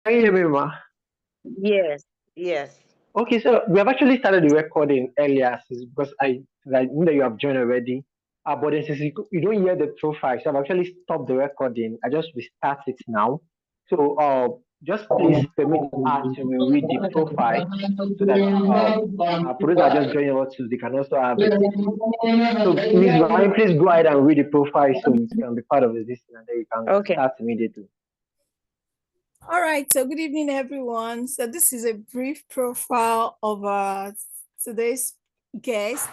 you hear me, Ma? Yes, yes. Okay, so we have actually started the recording earlier because I know that you have joined already. But then since you don't hear the profile, so I've actually stopped the recording. I just restart it now. So just please permit us to read the profile so that for those that are just joining us, too, they can also have it. So Miss Vine, please go ahead and read the profile so you can be part of this, and then you can Okay. start immediately. All right, so good evening, everyone. So this is a brief profile of today's guest.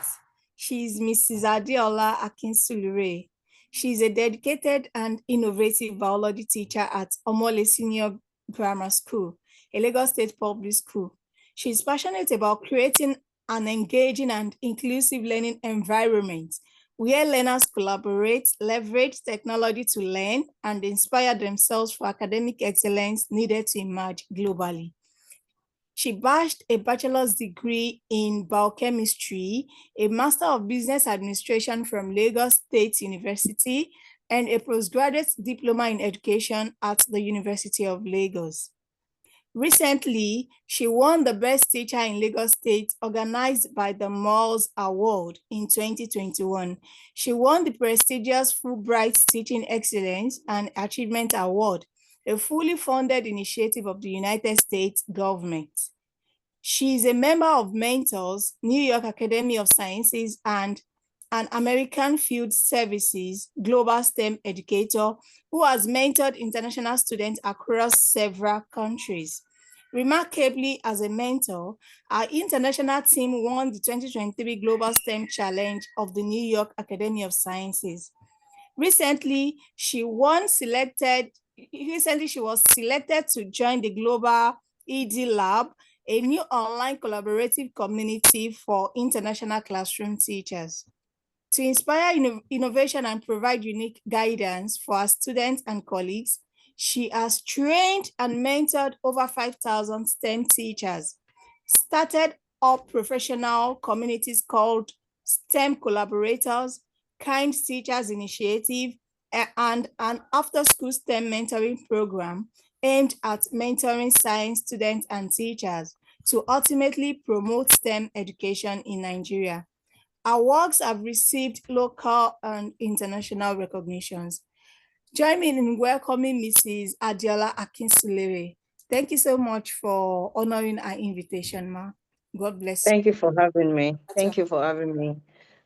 She's Mrs. Adeola Akinsulure. She's a dedicated and innovative biology teacher at Omole Senior Grammar School, a Lagos State public school. She's passionate about creating an engaging and inclusive learning environment where learners collaborate, leverage technology to learn, and inspire themselves for academic excellence needed to emerge globally. She bashed a bachelor's degree in biochemistry, a master of business administration from Lagos State University, and a postgraduate diploma in education at the University of Lagos. Recently, she won the Best Teacher in Lagos State organized by the Malls Award in 2021. She won the prestigious Fulbright Teaching Excellence and Achievement Award, a fully funded initiative of the United States government. She is a member of Mentors, New York Academy of Sciences, and an American Field Services Global STEM educator who has mentored international students across several countries. Remarkably, as a mentor, our international team won the 2023 Global STEM Challenge of the New York Academy of Sciences. Recently, she was selected to join the Global ED Lab, a new online collaborative community for international classroom teachers. To inspire innovation and provide unique guidance for our students and colleagues, she has trained and mentored over 5,000 STEM teachers, started up professional communities called STEM Collaborators, Kind Teachers Initiative, and an after-school STEM mentoring program aimed at mentoring science students and teachers to ultimately promote STEM education in Nigeria. Our works have received local and international recognitions. Join me in welcoming Mrs. Adeola Akinsulure. Thank you so much for honoring our invitation, Ma. God bless Thank you. you for having me. Thank you for having me.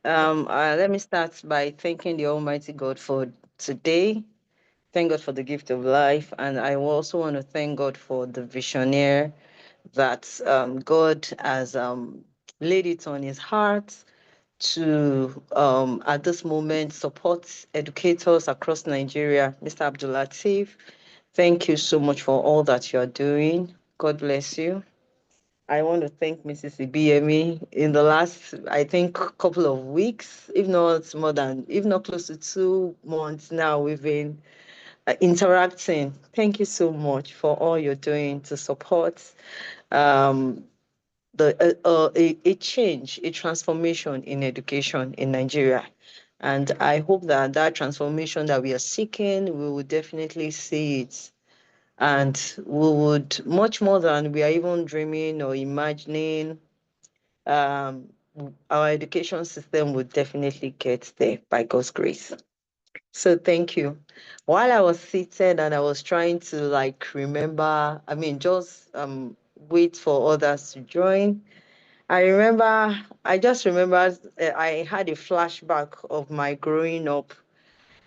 Let me start by thanking the Almighty God for today. Thank God for the gift of life. And I also want to thank God for the visionaire that God has laid it on his heart to, at this moment, support educators across Nigeria. Mr. Abdul Latif, thank you so much for all that you're doing. God bless you. I want to thank Mrs. Ibiemi. In the last, I think, couple of weeks, if not more than, if not close to 2 months now, we've been interacting. Thank you so much for all you're doing to support um, a change, a transformation in education in Nigeria. And I hope that that transformation that we are seeking, we will definitely see it. And we would, much more than we are even dreaming or imagining, um, our education system would definitely get there by God's grace. So thank you. While I was seated and I was trying to like remember, I mean, just wait for others to join. I just remembered I had a flashback of my growing up.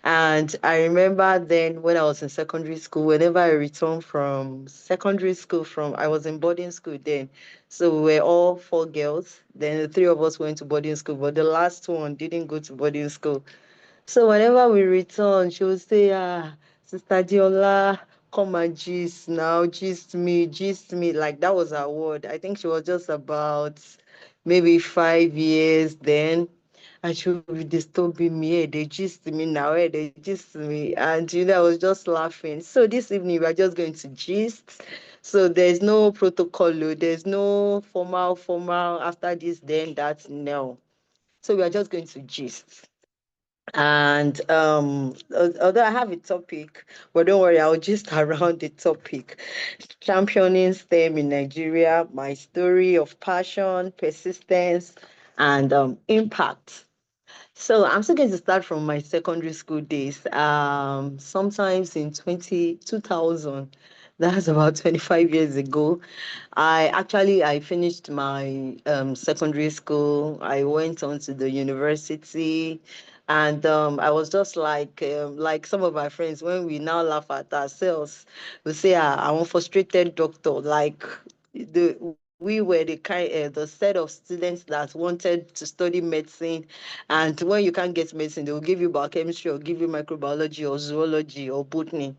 And I remember then when I was in secondary school, whenever I returned from secondary school, I was in boarding school then. So we were all four girls. Then the three of us went to boarding school, but the last one didn't go to boarding school. So whenever we return, she would say, Sister Diola, come and gist now, gist me. Like that was her word. I think she was just about maybe 5 years then. And she would be disturbing me. Hey, they gist me now. Hey, they gist me. And, I was just laughing. So this evening, we are just going to gist. So there's no protocol. There's no formal after this, then that. No. So we are just going to gist. And although I have a topic, but don't worry, I'll just around the topic. Championing STEM in Nigeria, my story of passion, persistence, and impact. So I'm still going to start from my secondary school days. Sometimes in 2000, that's about 25 years ago. I finished my secondary school. I went on to the university, and I was just like some of my friends when we now laugh at ourselves. We say, "Ah, I'm a frustrated doctor." Like we were the set of students that wanted to study medicine, and when you can't get medicine, they will give you biochemistry or give you microbiology or zoology or botany.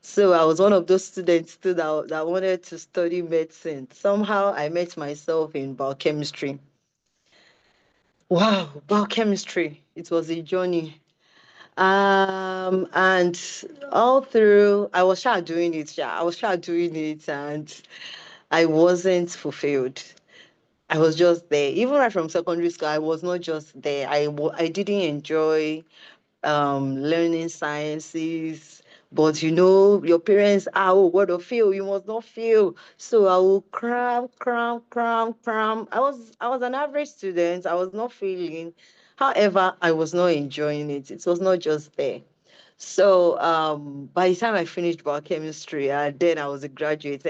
So I was one of those students too that wanted to study medicine. Somehow I met myself in biochemistry. Wow, biochemistry. It was a journey. And all through, I was sure doing it. Yeah, I was sure doing it, and I wasn't fulfilled. I was just there. Even right from secondary school, I was not just there. I didn't enjoy learning sciences. But your parents are, oh, what to fail, you must not fail. So I will cram, cram, cram, cram. I was an average student. I was not failing. However, I was not enjoying it. It was not just there. So by the time I finished biochemistry, then I was a graduate.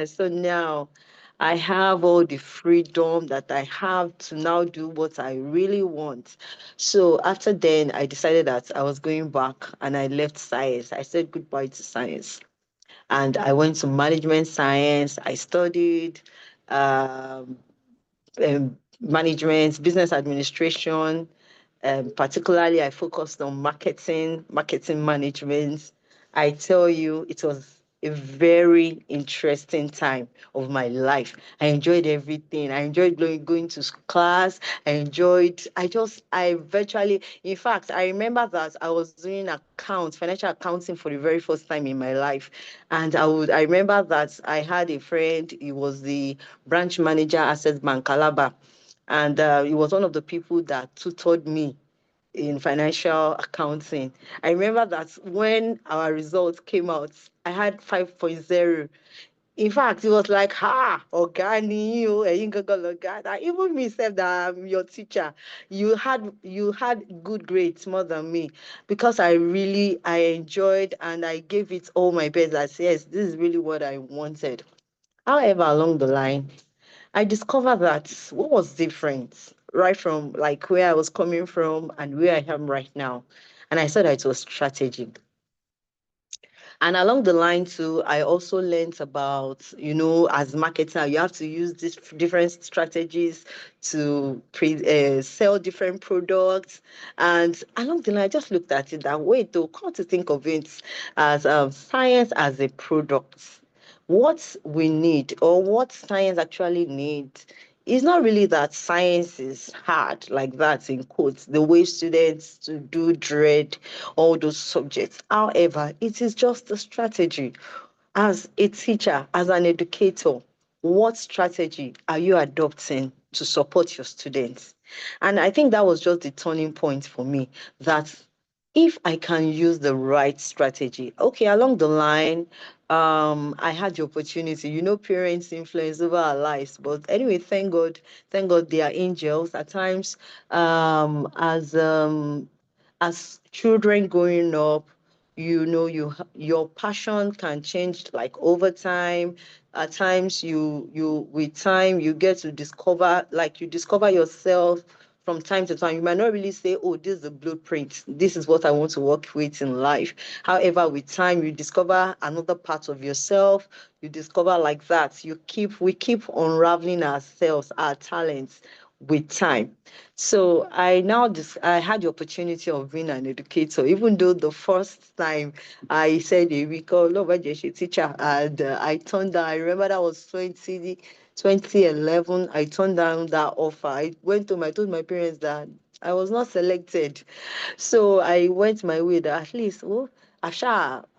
So now I have all the freedom that I have to now do what I really want. So after then, I decided that I was going back and I left science. I said goodbye to science and I went to management science. I studied um, management, business administration, particularly, I focused on marketing management. I tell you, it was a very interesting time of my life. I enjoyed everything. I enjoyed going to class. I virtually, in fact, I remember that I was doing financial accounting for the very first time in my life. And I remember that I had a friend, he was the branch manager, Access Bank Calabar. And he was one of the people that tutored me in financial accounting. I remember that when our results came out, I had 5.0. In fact, it was like, organi, even me said that I'm your teacher. You had good grades more than me because I enjoyed and I gave it all my best. I said, yes, this is really what I wanted. However, along the line, I discovered that what was different right from like where I was coming from and where I am right now. And I saw that it was strategy. And along the line too, I also learned about, as marketer, you have to use these different strategies to sell different products. And along the line, I just looked at it that way to come to think of it as science as a product. What we need or what science actually needs it's not really that science is hard like that in quotes, the way students to do dread all those subjects. However, it is just a strategy. As a teacher, as an educator, what strategy are you adopting to support your students? And I think that was just the turning point for me that if I can use the right strategy, okay, along the line, I had the opportunity, parents influence over our lives. But anyway, thank God they are angels. At times, as children growing up, your passion can change like over time. At times you with time you get to discover yourself from time to time. You might not really say, oh, this is the blueprint, this is what I want to work with in life. However, with time you discover another part of yourself. You discover like that we keep unraveling ourselves, our talents with time. So I had the opportunity of being an educator, even though the first time I said a week, oh, no, but you're a teacher, and I turned down. I remember that was 2011. I turned down that offer. I told my parents that I was not selected. So I went my way that at least,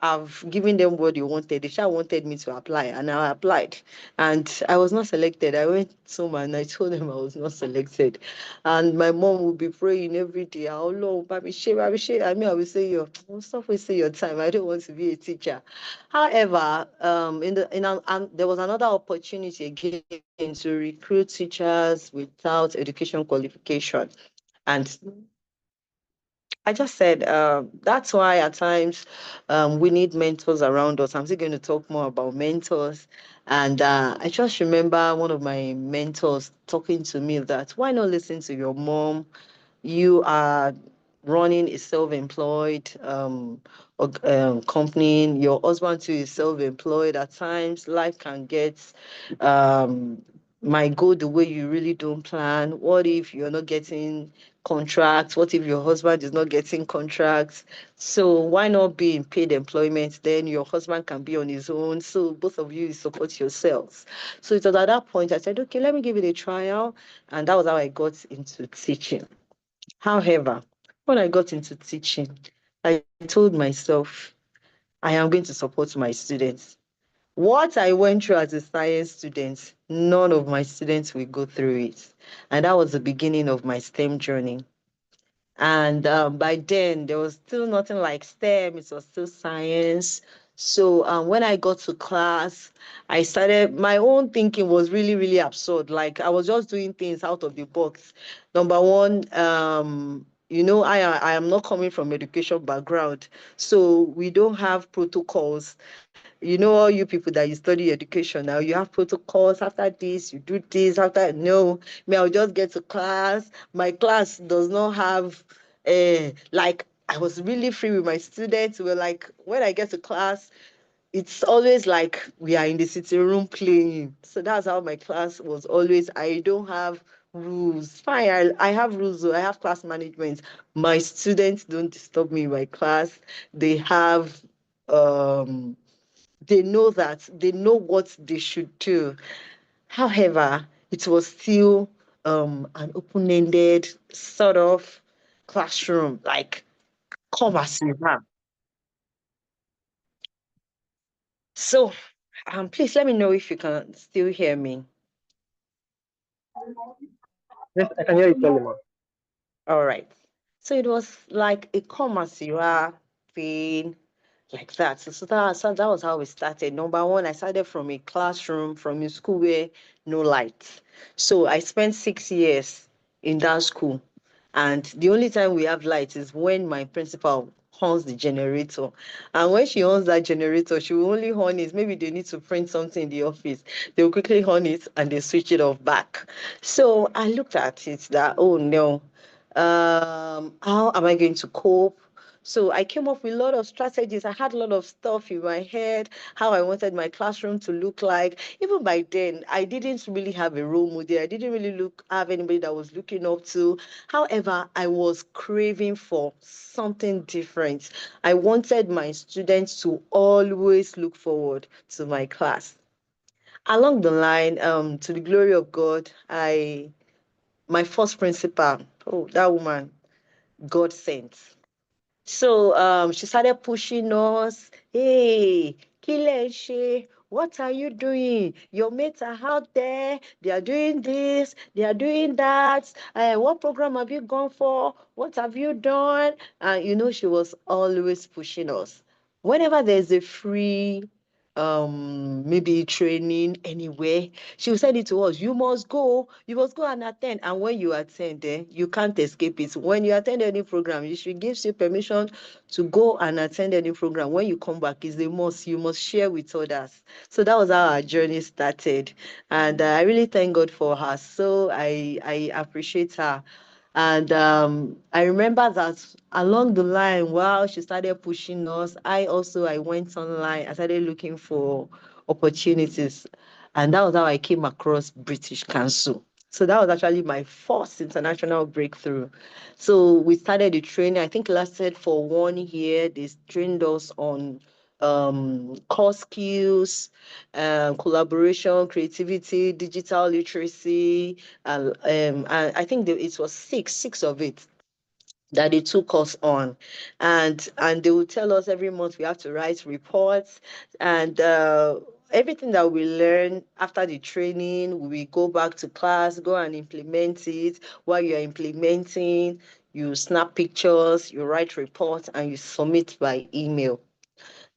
I've given them what they wanted. They wanted me to apply, and I applied, and I was not selected. I went home and I told them I was not selected, and my mom would be praying every day. Oh Lord, Babi Shea, Babi Shea. I mean, I will say stop wasting your time. I don't want to be a teacher. However, there was another opportunity again to recruit teachers without education qualification, and I just said that's why at times we need mentors around us. I'm still going to talk more about mentors. And I just remember one of my mentors talking to me that why not listen to your mom? You are running a self-employed company. Your husband too is self-employed. At times, life can get um, might go the way you really don't plan. What if you're not getting contracts? What if your husband is not getting contracts? So why not be in paid employment? Then your husband can be on his own. So both of you support yourselves. So it was at that point I said, okay, let me give it a trial. And that was how I got into teaching. However, when I got into teaching, I told myself, I am going to support my students. What I went through as a science student, none of my students will go through it. And that was the beginning of my STEM journey. And by then, there was still nothing like STEM, it was still science. So when I got to class, I started, my own thinking was really, really absurd. Like I was just doing things out of the box. Number one, I am not coming from education background. So we don't have protocols. All you people that you study education now, you have protocols. After this, you do this. After no, me, I'll just get to class. My class does not have, like I was really free with my students. We're like, when I get to class, it's always like we are in the sitting room playing. So that's how my class was always. I don't have rules. Fine, I have rules. Though. I have class management. My students don't disturb me in my class. They have um they know that they know what they should do. However, it was still an open-ended sort of classroom, like come as you are. So, please let me know if you can still hear me. Yes, I can hear you clearly, ma'am. All right. So it was like a come as you are thing, like that. So that was how we started. Number one, I started from a classroom, from a school where no light. So I spent 6 years in that school. And the only time we have light is when my principal horns the generator. And when she horns that generator, she will only horn it. Maybe they need to print something in the office. They will quickly horn it and they switch it off back. So I looked at it that, oh no, how am I going to cope? So I came up with a lot of strategies. I had a lot of stuff in my head, how I wanted my classroom to look like. Even by then, I didn't really have a role model. I didn't really have anybody that I was looking up to. However, I was craving for something different. I wanted my students to always look forward to my class. Along the line, to the glory of God, my first principal, oh, that woman, God sent. So she started pushing us. Hey, Kileshe, what are you doing? Your mates are out there. They are doing this. They are doing that. What program have you gone for? What have you done? And she was always pushing us. Whenever there's a free maybe training anywhere, she will send it to us. You must go and attend. And when you attend, you can't escape it. When you attend any program, she gives you permission to go and attend any program. When you come back, it's a must. You must share with others. So that was how our journey started. And I really thank God for her. So I appreciate her. And I remember that along the line, while she started pushing us, I went online. I started looking for opportunities, and that was how I came across British Council. So that was actually my first international breakthrough. So we started the training. I think it lasted for 1 year. They trained us on core skills, collaboration, creativity, digital literacy, and I think it was six of it. that they took us on, and they will tell us every month we have to write reports, and everything that we learn after the training, we go back to class, go and implement it. While you're implementing, you snap pictures, you write reports, and you submit by email.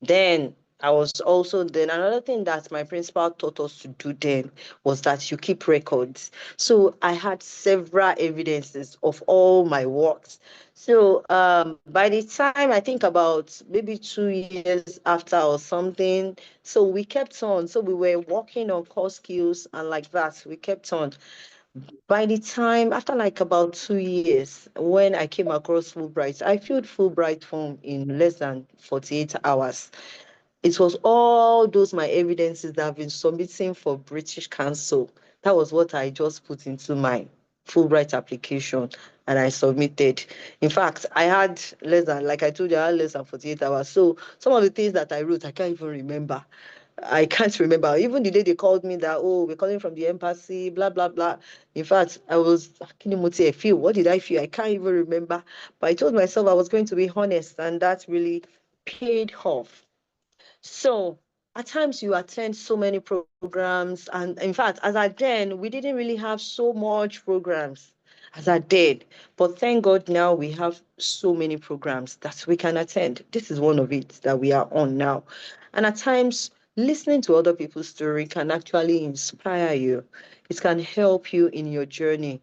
Then I was also then another thing that my principal taught us to do then was that you keep records. So I had several evidences of all my works. So by the time I think about maybe 2 years after or something, so we kept on. So we were working on core skills and like that. We kept on. By the time after like about 2 years, when I came across Fulbright, I filled Fulbright form in less than 48 hours. It was all those my evidences that I've been submitting for British Council. That was what I just put into my Fulbright application and I submitted. In fact, I had less than, like I told you, I had less than 48 hours. So some of the things that I wrote, I can't even remember. I can't remember. Even the day they called me that, oh, we're calling from the embassy, blah, blah, blah. In fact, I was, I feel, what did I feel? I can't even remember. But I told myself I was going to be honest, and that really paid off. So at times you attend so many programs, and in fact, as I then, we didn't really have so much programs as I did. But thank God now we have so many programs that we can attend. This is one of it that we are on now. And at times, listening to other people's story can actually inspire you. It can help you in your journey.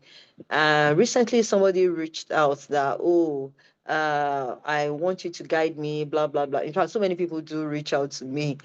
Recently, somebody reached out that, oh, I want you to guide me, blah, blah, blah. In fact, so many people do reach out to me.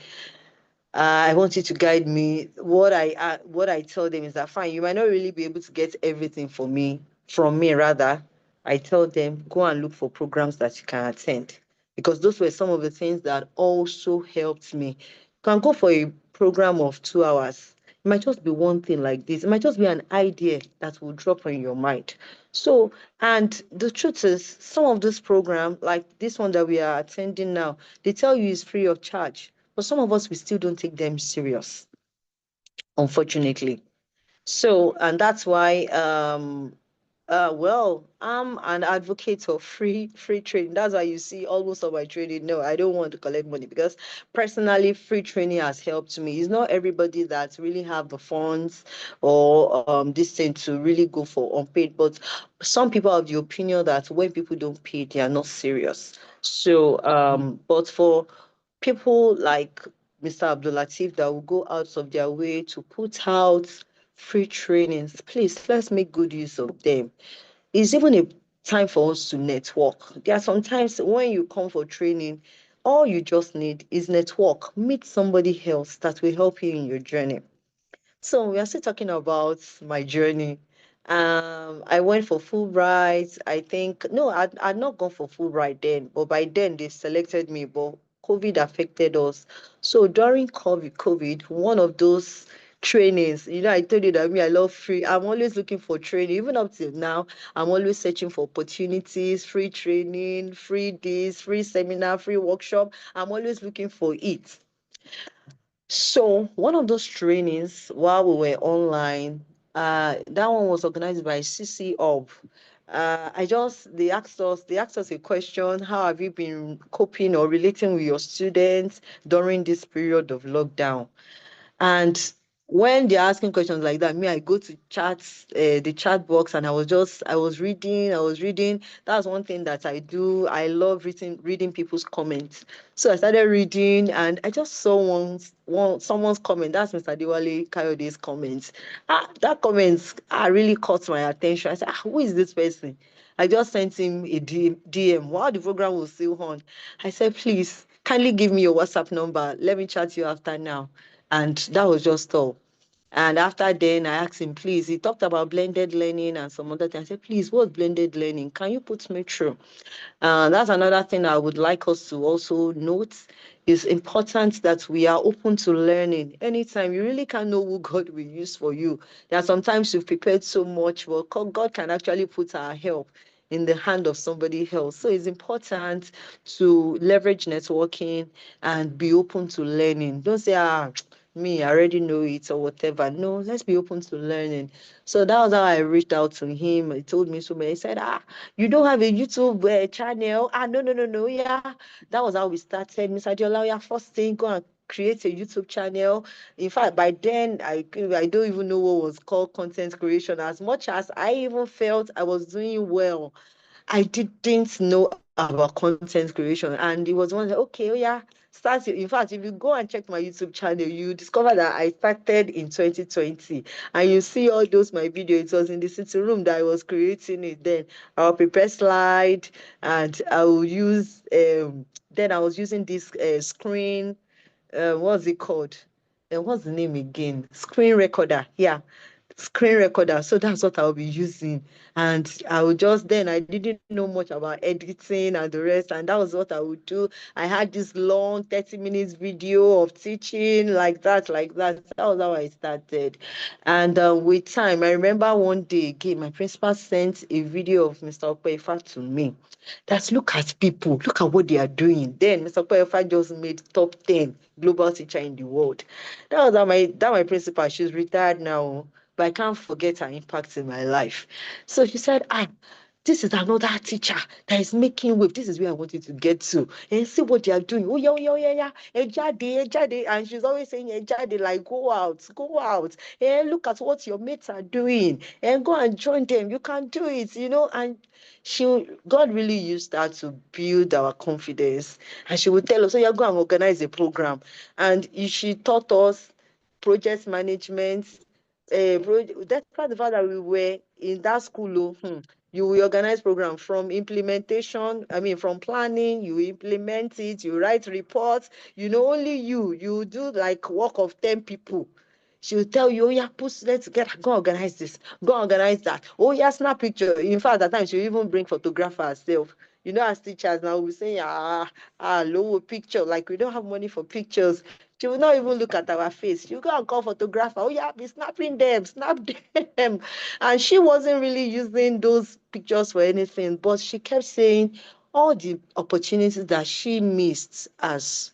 I want you to guide me. What I tell them is that fine, you might not really be able to get everything from me rather. I tell them go and look for programs that you can attend because those were some of the things that also helped me. You can go for a program of 2 hours. It might just be one thing like this. It might just be an idea that will drop on your mind. So, and the truth is, some of this program, like this one that we are attending now, they tell you is free of charge. But some of us, we still don't take them serious, unfortunately. So, and that's why, well, I'm an advocate of free training. That's why you see almost all my training. No, I don't want to collect money because personally, free training has helped me. It's not everybody that really have the funds or this thing to really go for unpaid, but some people have the opinion that when people don't pay, they are not serious. So, but for people like Mr. Abdulatif that will go out of their way to put out free trainings. Please, let's make good use of them. It's even a time for us to network. There are sometimes when you come for training, all you just need is network. Meet somebody else that will help you in your journey. So we are still talking about my journey. I went for Fulbright. I think no, I'd not gone for Fulbright then, but by then they selected me. But COVID affected us. So during COVID, one of those trainings, I told you that me, I love free. I'm always looking for training. Even up till now, I'm always searching for opportunities, free training, free this, free seminar, free workshop. I'm always looking for it. So one of those trainings while we were online, that one was organized by CC Hub. They asked us a question, how have you been coping or relating with your students during this period of lockdown? And when they're asking questions like that, me, I go to the chat box, and I was reading. That's one thing that I do. I love reading people's comments. So I started reading, and I just saw someone's comment. That's Mr. Diwali Kayode's comments. That comments really caught my attention. I said, who is this person? I just sent him a DM while the program was still on. I said, please, kindly give me your WhatsApp number. Let me chat you after now. And that was just all. And after then, I asked him, please, he talked about blended learning and some other things. I said, please, what's blended learning? Can you put me through? That's another thing I would like us to also note. It's important that we are open to learning. Anytime you really can't know who God will use for you. There are sometimes you've prepared so much, but God can actually put our help in the hand of somebody else. So it's important to leverage networking and be open to learning. Don't say, me, I already know it or whatever. No, let's be open to learning. So that was how I reached out to him. He told me so many. He said, you don't have a YouTube channel? No, no, no, no. Yeah. That was how we started. Mr. Adeola, yeah, first thing, go and create a YouTube channel. In fact, by then, I don't even know what was called content creation. As much as I even felt I was doing well, I didn't know about content creation. And it was one like, okay, oh yeah, start. In fact, if you go and check my YouTube channel, you discover that I started in 2020. And you see all those my video. It was in the sitting room that I was creating it. Then I'll prepare slide and I will use then I was using this screen, what's it called? What's the name again? Screen recorder. Yeah, screen recorder. So that's what I'll be using. And I would just then I didn't know much about editing and the rest. And that was what I would do. I had this long 30 minutes video of teaching like that, like that. That was how I started. And with time, I remember one day again, my principal sent a video of Mr. Okwefa to me. That's look at people, look at what they are doing. Then Mr. Okwefa just made top 10 global teacher in the world. That was how my principal, she's retired now, but I can't forget her impact in my life. So she said, this is another teacher that is making wave. This is where I want you to get to. And see what they are doing. Oh, yeah, oh, yeah, oh, yeah, yeah. Ejade, ejade. And she's always saying, ejade, like, go out, go out. And look at what your mates are doing. And go and join them. You can do it, And God really used that to build our confidence. And she would tell us, oh, yeah, go and organize a program. And she taught us project management. Despite the fact that we were in that school, you will organize program from implementation, from planning, you implement it, you write reports, only you do like work of 10 people. She will tell you, oh yeah, let's go organize this, go organize that. Oh yeah, snap picture. In fact, at times she will even bring photographer herself. As teachers now, we say, low picture, like we don't have money for pictures. She will not even look at our face. You go and call photographer. Oh yeah, be snapping them, snap them. And she wasn't really using those pictures for anything, but she kept saying all the opportunities that she missed as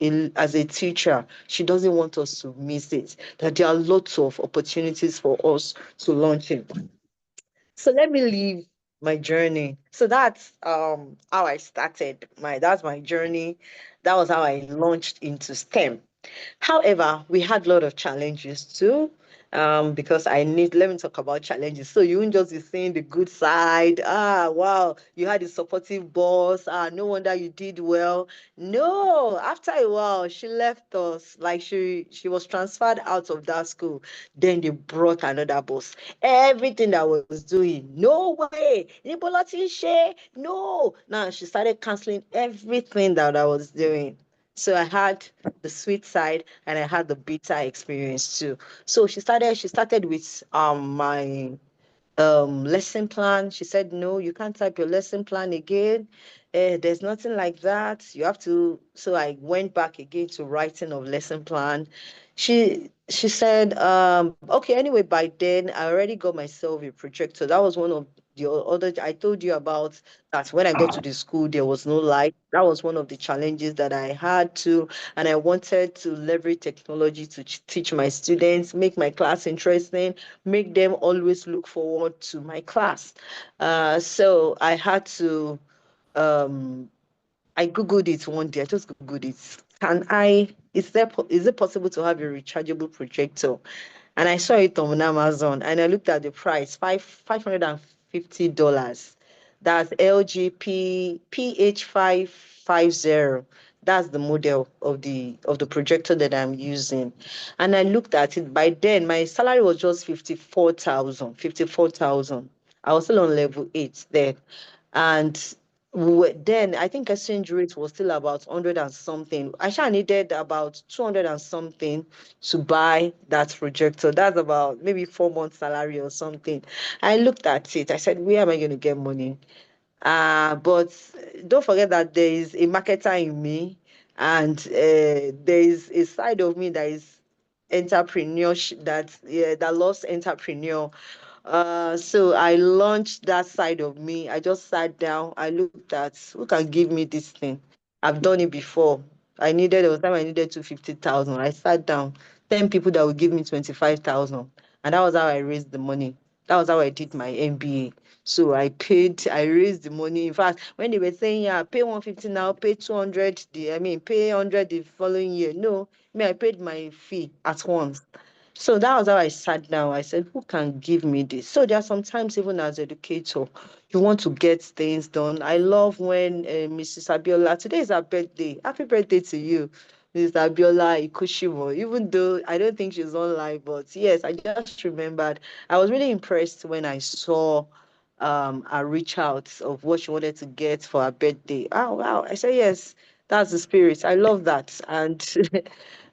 a teacher, she doesn't want us to miss it. That there are lots of opportunities for us to launch in. So let me leave my journey. So that's how I started. That's my journey. That was how I launched into STEM. However, we had a lot of challenges too. Because let me talk about challenges. So you won't just be seeing the good side. Wow, you had a supportive boss. No wonder you did well. No, after a while, she left us. Like she was transferred out of that school. Then they brought another boss. Everything that I was doing, no way. No. Now she started canceling everything that I was doing. So I had the sweet side and I had the bitter experience too. So she started with my lesson plan. She said, no, you can't type your lesson plan again. There's nothing like that. You have to. So I went back again to writing of lesson plan. She said, okay, anyway, by then I already got myself a projector. That was one of the other I told you about, that when I got to the school, there was no light. That was one of the challenges that I had to, and I wanted to leverage technology to teach my students, make my class interesting, make them always look forward to my class. So I had to, I Googled it one day. I just Googled it. Is it possible to have a rechargeable projector? And I saw it on Amazon and I looked at the price, $550. That's LG PH550. That's the model of the projector that I'm using. And I looked at it. By then, my salary was just 54,000. 54,000. I was still on level 8 then. And then I think exchange rate was still about 100 and something. I sure needed about 200 and something to buy that projector. That's about maybe 4 months salary or something. I looked at it. I said, where am I going to get money? But don't forget that there is a marketer in me, and there is a side of me that is entrepreneurship, that loves entrepreneur. So I launched that side of me. I just sat down. I looked at who can give me this thing. I've done it before. There was time I needed 250,000. I sat down 10 people that would give me 25,000. And that was how I raised the money. That was how I did my MBA. So I raised the money. In fact, when they were saying, yeah, pay 150 now, pay 200, pay 100 the following year. No, I paid my fee at once. So that was how I sat down. I said, who can give me this? So there are sometimes, even as educator, you want to get things done. I love when Mrs. Abiola, today is her birthday. Happy birthday to you, Mrs. Abiola Ikushimo. Even though I don't think she's online, but yes, I just remembered. I was really impressed when I saw a reach out of what she wanted to get for her birthday. Oh wow! I said yes, that's the spirit. I love that, and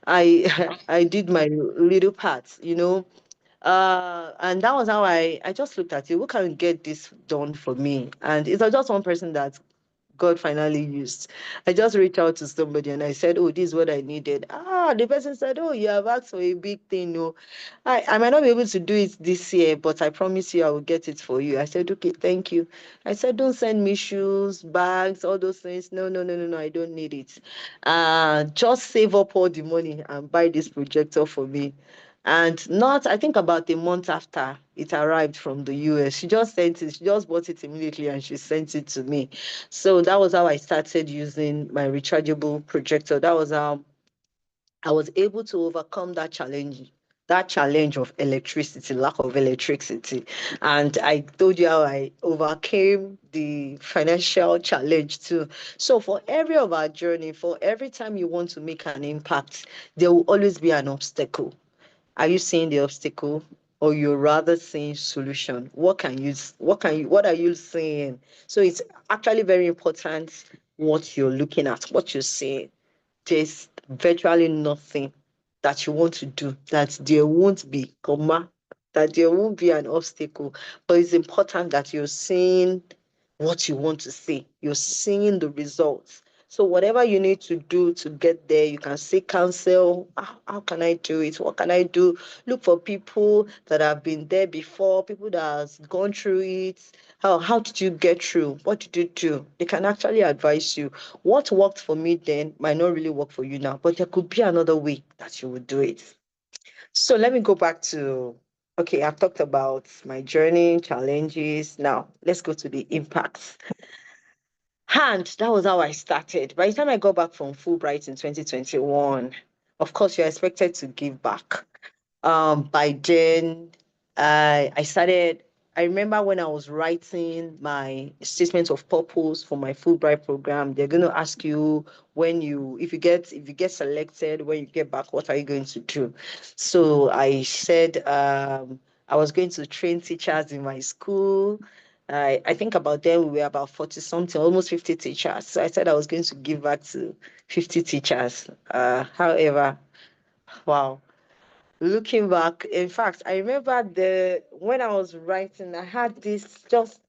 I did my little part. And that was how I just looked at it. Who can get this done for me? And it's not just one person that God finally used. I just reached out to somebody and I said, oh, this is what I needed. The person said, oh, you have asked for a big thing. No, I might not be able to do it this year, but I promise you I will get it for you. I said, okay, thank you. I said, don't send me shoes, bags, all those things. No, no, no, no, no, I don't need it. Just save up all the money and buy this projector for me. And not, I think about a month after it arrived from the US, she just sent it, she just bought it immediately and she sent it to me. So that was how I started using my rechargeable projector. That was how I was able to overcome that challenge of electricity, lack of electricity. And I told you how I overcame the financial challenge too. So for every of our journey, for every time you want to make an impact, there will always be an obstacle. Are you seeing the obstacle, or you're rather seeing solution? What are you seeing? So it's actually very important what you're looking at, what you're seeing. There's virtually nothing that you want to do that there won't be comma, that there won't be an obstacle. But it's important that you're seeing what you want to see. You're seeing the results. So whatever you need to do to get there, you can seek counsel. How can I do it? What can I do? Look for people that have been there before, people that have gone through it. How did you get through? What did you do? They can actually advise you. What worked for me then might not really work for you now, but there could be another way that you would do it. So let me go back to, okay, I've talked about my journey, challenges. Now let's go to the impacts. And that was how I started. By the time I got back from Fulbright in 2021, of course, you're expected to give back. By then, I started. I remember when I was writing my statement of purpose for my Fulbright program, they're going to ask you if you get selected, when you get back, what are you going to do? So I said I was going to train teachers in my school. I think about then we were about 40 something, almost 50 teachers. So I said I was going to give back to 50 teachers. However, wow, looking back, in fact, I remember when I was writing, I had this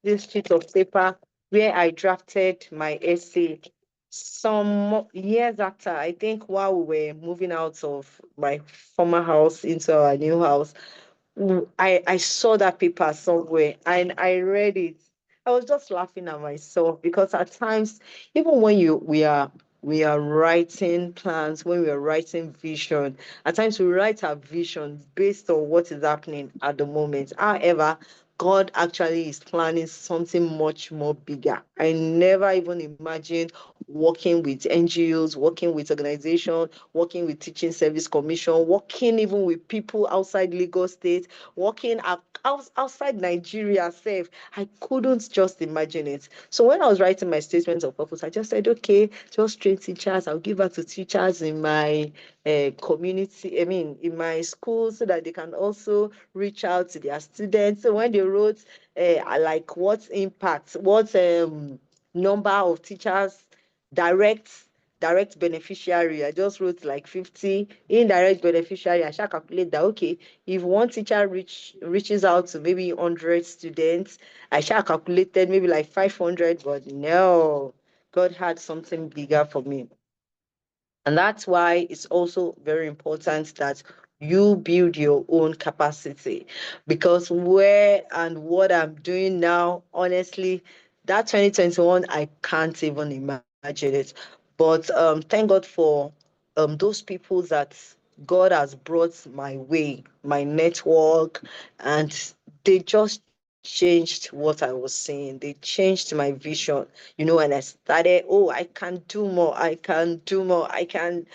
sheet of paper where I drafted my essay some years after. I think while we were moving out of my former house into our new house, I saw that paper somewhere and I read it. I was just laughing at myself because at times, even when we are writing plans, when we are writing vision, at times we write our vision based on what is happening at the moment. However, God actually is planning something much more bigger. I never even imagined working with NGOs, working with organizations, working with Teaching Service Commission, working even with people outside Lagos State, working outside Nigeria safe. I couldn't just imagine it. So when I was writing my statement of purpose, I just said, okay, just train teachers. I'll give back to teachers in my community, in my school, so that they can also reach out to their students. So when they wrote, like what impact, what number of teachers, direct beneficiary, I just wrote like 50. Indirect beneficiary, I shall calculate that, okay, if one teacher reaches out to maybe 100 students, I shall calculated maybe like 500, but no, God had something bigger for me. And that's why it's also very important that you build your own capacity, because where and what I'm doing now, honestly, that 2021, I can't even imagine it. But thank God for those people that God has brought my way, my network, and they just changed what I was seeing. They changed my vision, and I started, oh, I can do more, I can do more, I can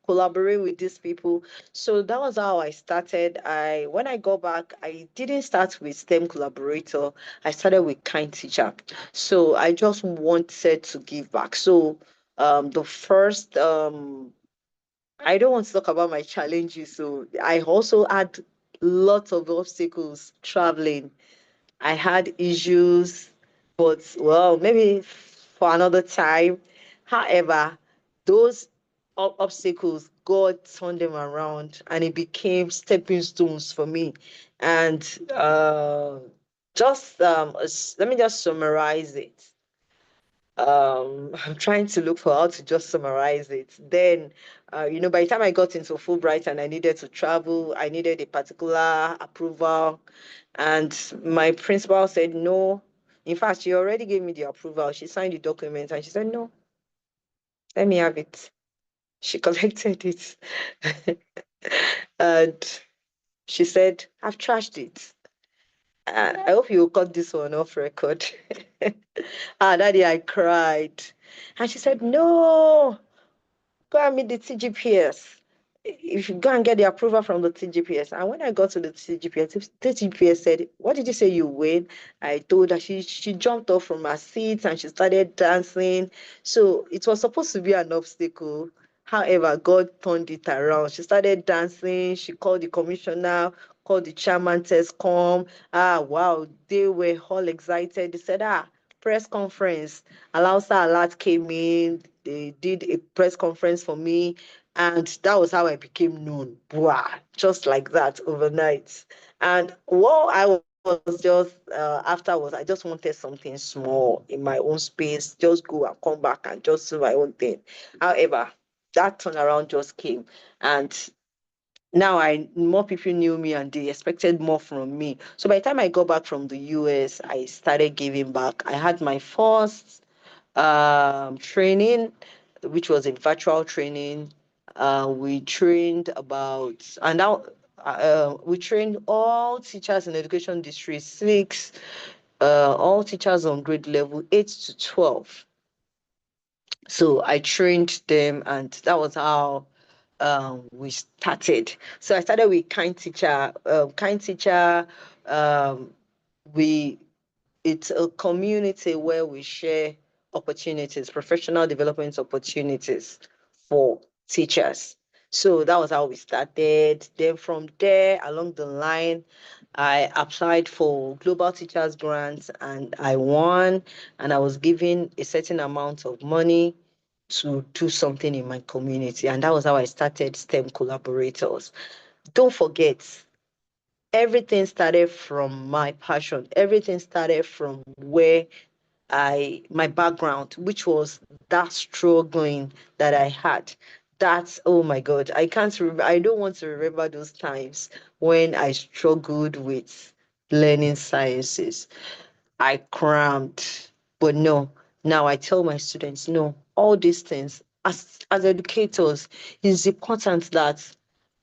collaborate with these people. So that was how I started. When I got back, I didn't start with STEM collaborator. I started with kind teacher. So I just wanted to give back. So the first I don't want to talk about my challenges. So I also had lots of obstacles traveling. I had issues, but well, maybe for another time. However, those obstacles, God turned them around and it became stepping stones for me. And just let me just summarize it. I'm trying to look for how to just summarize it. Then, by the time I got into Fulbright and I needed to travel, I needed a particular approval, and my principal said no. In fact, she already gave me the approval. She signed the document and she said, no, let me have it. She collected it. And she said, I've trashed it. I hope you will cut this one off record. That day I cried. And she said, no, go and meet the TGPS. If you go and get the approval from the TGPS. And when I got to the TGPS, the TGPS said, what did you say you win? I told her. She jumped off from her seat and she started dancing. So it was supposed to be an obstacle. However, God turned it around. She started dancing. She called the commissioner, called the chairman, test come. Wow, they were all excited. They said, press conference. Alausa Alert came in. They did a press conference for me. And that was how I became known. Wow, just like that overnight. And what I was just afterwards, I just wanted something small in my own space, just go and come back and just do my own thing. However, that turnaround just came. And now more people knew me and they expected more from me. So by the time I got back from the US, I started giving back. I had my first training, which was a virtual training. We trained about, and now we trained all teachers in education district 6, all teachers on grade level 8 to 12. So I trained them, and that was how we started. So I started with kind teacher. Kind teacher, um, we it's a community where we share opportunities, professional development opportunities for teachers. So that was how we started. Then from there, along the line, I applied for Global Teachers Grants and I won, and I was given a certain amount of money to do something in my community. And that was how I started STEM Collaborators. Don't forget, everything started from my passion. Everything started from where my background, which was that struggling that I had. That's, oh my God, I don't want to remember those times when I struggled with learning sciences. I cramped, but no, now I tell my students, no, all these things, as educators, it's important that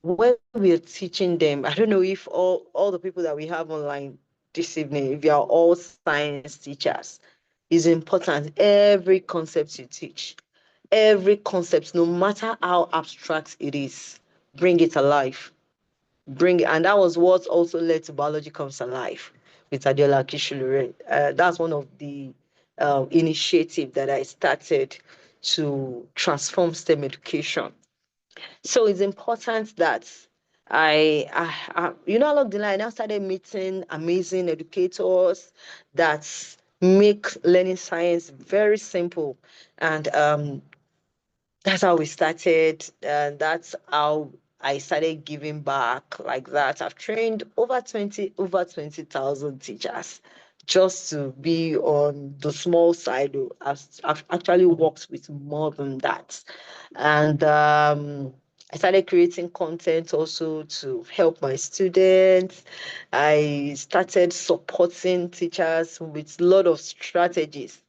when we are teaching them, I don't know if all the people that we have online this evening, if you are all science teachers, it's important every concept you teach, every concept, no matter how abstract it is, bring it alive. And that was what also led to Biology Comes Alive with Adeola Akinsulure. That's one of the initiative that I started to transform STEM education. So it's important that along the line, I started meeting amazing educators that make learning science very simple. And that's how we started. And that's how I started giving back like that. I've trained over 20,000 teachers just to be on the small side. I've actually worked with more than that. And I started creating content also to help my students. I started supporting teachers with a lot of strategies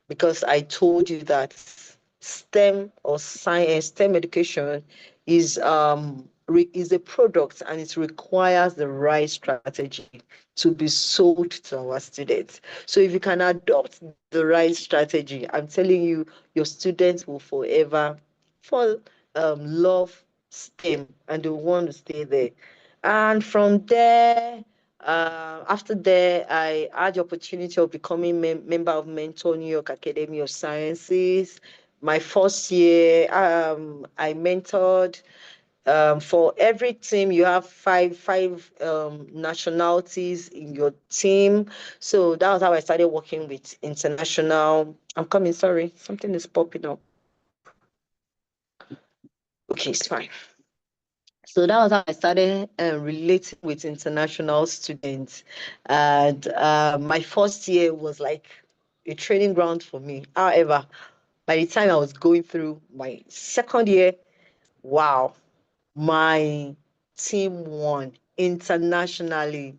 because I told you that STEM or science, STEM education is is a product and it requires the right strategy to be sold to our students. So if you can adopt the right strategy, I'm telling you, your students will forever fall love STEM and they want to stay there. And from there, after that, I had the opportunity of becoming member of Mentor New York Academy of Sciences. My first year, I mentored. For every team, you have five nationalities in your team. So that was how I started working with international. I'm coming. Sorry, something is popping up. Okay, it's fine. So that was how I started relating with international students. And my first year was like a training ground for me. However, by the time I was going through my second year, wow, my team won internationally.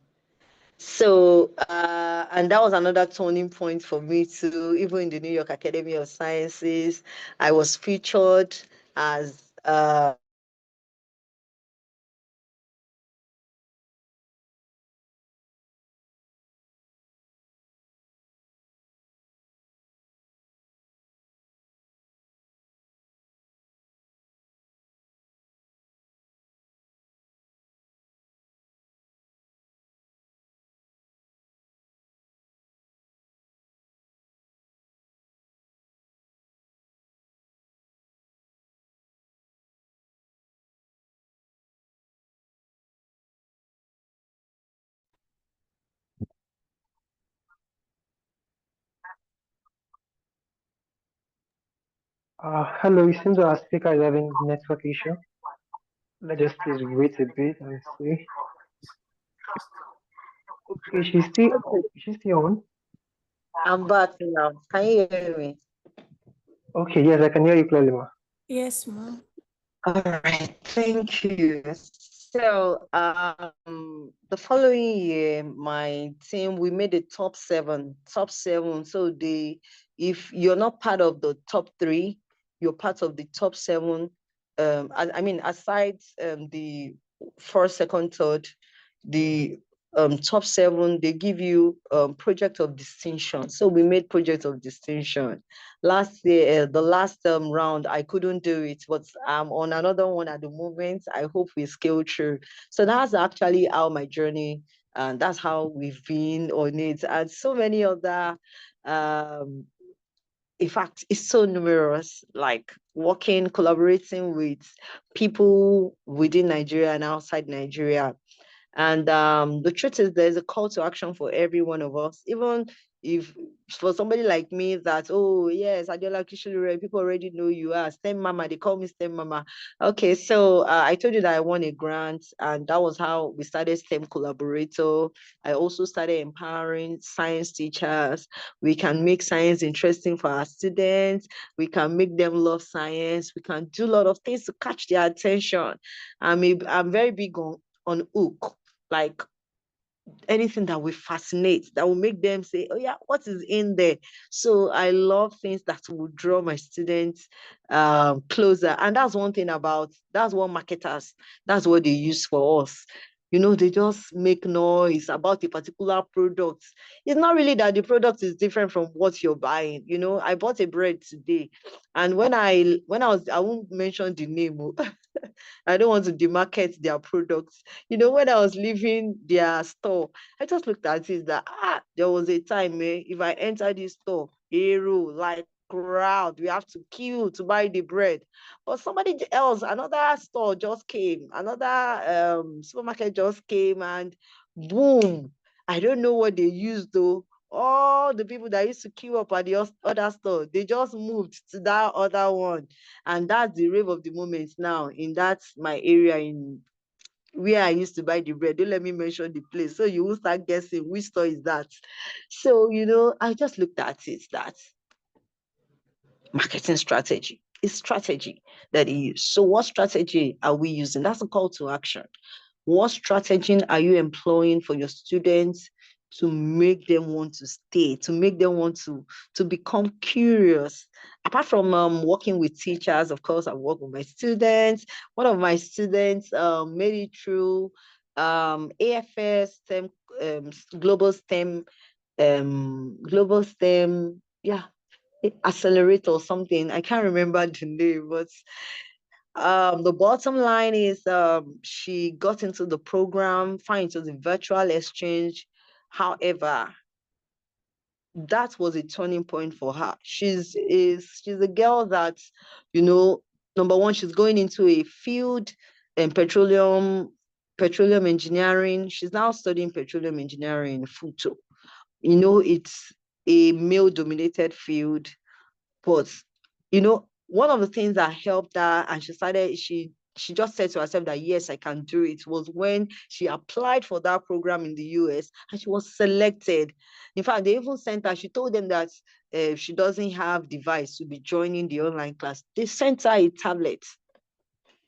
So, and that was another turning point for me too. Even in the New York Academy of Sciences, I was featured as Hello, it seems our speaker is having network issue. Let's just please wait a bit and see. Okay, okay, she's still on. I'm back now. Can you hear me? Okay, yes, I can hear you clearly, ma. Yes, ma'am. All right, thank you. So, the following year, my team, we made the top seven. So if you're not part of the top three, you're part of the top seven. I mean, aside the first, second, third, the top seven, they give you project of distinction. So we made project of distinction. Last year, the last round, I couldn't do it, but I'm on another one at the moment. I hope we scale through. So that's actually how my journey, and that's how we've been on it. And so many other, in fact, it's so numerous, like working, collaborating with people within Nigeria and outside Nigeria. And the truth is, there's a call to action for every one of us. Even if for somebody like me that, oh, yes, Adeola Akinsulure, people already know you are STEM Mama. They call me STEM Mama. Okay, so I told you that I won a grant, and that was how we started STEM Collaborator. I also started empowering science teachers. We can make science interesting for our students. We can make them love science. We can do a lot of things to catch their attention. I'm very big on hook, like anything that will fascinate, that will make them say, oh yeah, what is in there? So I love things that will draw my students closer. And that's one thing that's what marketers, that's what they use for us. You know, they just make noise about a particular product. It's not really that the product is different from what you're buying. You know, I bought a bread today, and when I was, I won't mention the name. I don't want to demarket their products. You know, when I was leaving their store, I just looked at it that there was a time, if I enter this store, hero, like crowd, we have to queue to buy the bread. But somebody else, another store just came, another supermarket just came, and boom. I don't know what they used though. All the people that used to queue up at the other store, they just moved to that other one. And that's the rave of the moment now in that my area in where I used to buy the bread. Don't let me mention the place. So you will start guessing which store is that. So, you know, I just looked at it, that marketing strategy. It's strategy that you use. So what strategy are we using? That's a call to action. What strategy are you employing for your students to make them want to stay, to make them want to become curious. Apart from working with teachers, of course, I work with my students. One of my students made it through AFS, STEM, global STEM, yeah, accelerator or something. I can't remember the name, but the bottom line is she got into the program, fine, into the virtual exchange. However, that was a turning point for her. She's a girl that, you know, number one, she's going into a field in petroleum engineering. She's now studying petroleum engineering in Futo. You know, it's a male dominated field, but you know, one of the things that helped her, and she just said to herself that yes, I can do it, was when she applied for that program in the US and she was selected. In fact, they even sent her, she told them that if she doesn't have device to be joining the online class, they sent her a tablet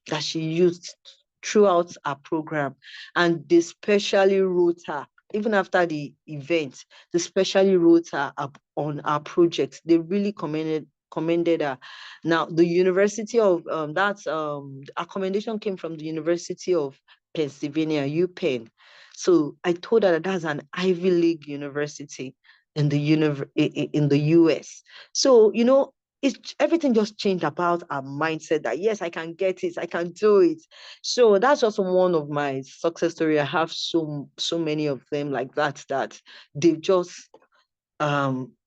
that she used throughout her program. And they specially wrote her, even after the event, they specially wrote her up on our project. They really commended her. Now, the University of that's accommodation came from the University of Pennsylvania, UPenn. So I told her that that's an Ivy League university in the in the US. So you know, everything just changed about our mindset that yes, I can get it, I can do it. So that's just one of my success story. I have so many of them like that they've just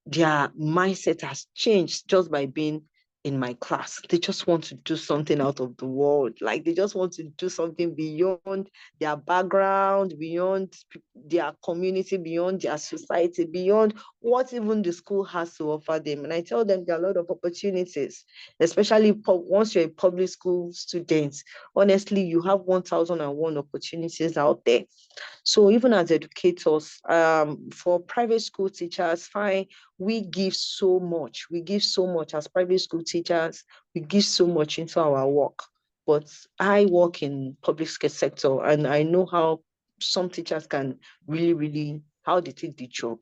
their mindset has changed just by being in my class. They just want to do something out of the world. Like they just want to do something beyond their background, beyond their community, beyond their society, beyond what even the school has to offer them. And I tell them there are a lot of opportunities, especially once you're a public school student. Honestly, you have 1001 opportunities out there. So even as educators, for private school teachers, fine, we give so much. We give so much as private school teachers. We give so much into our work. But I work in public sector, and I know how some teachers can really how they take the job.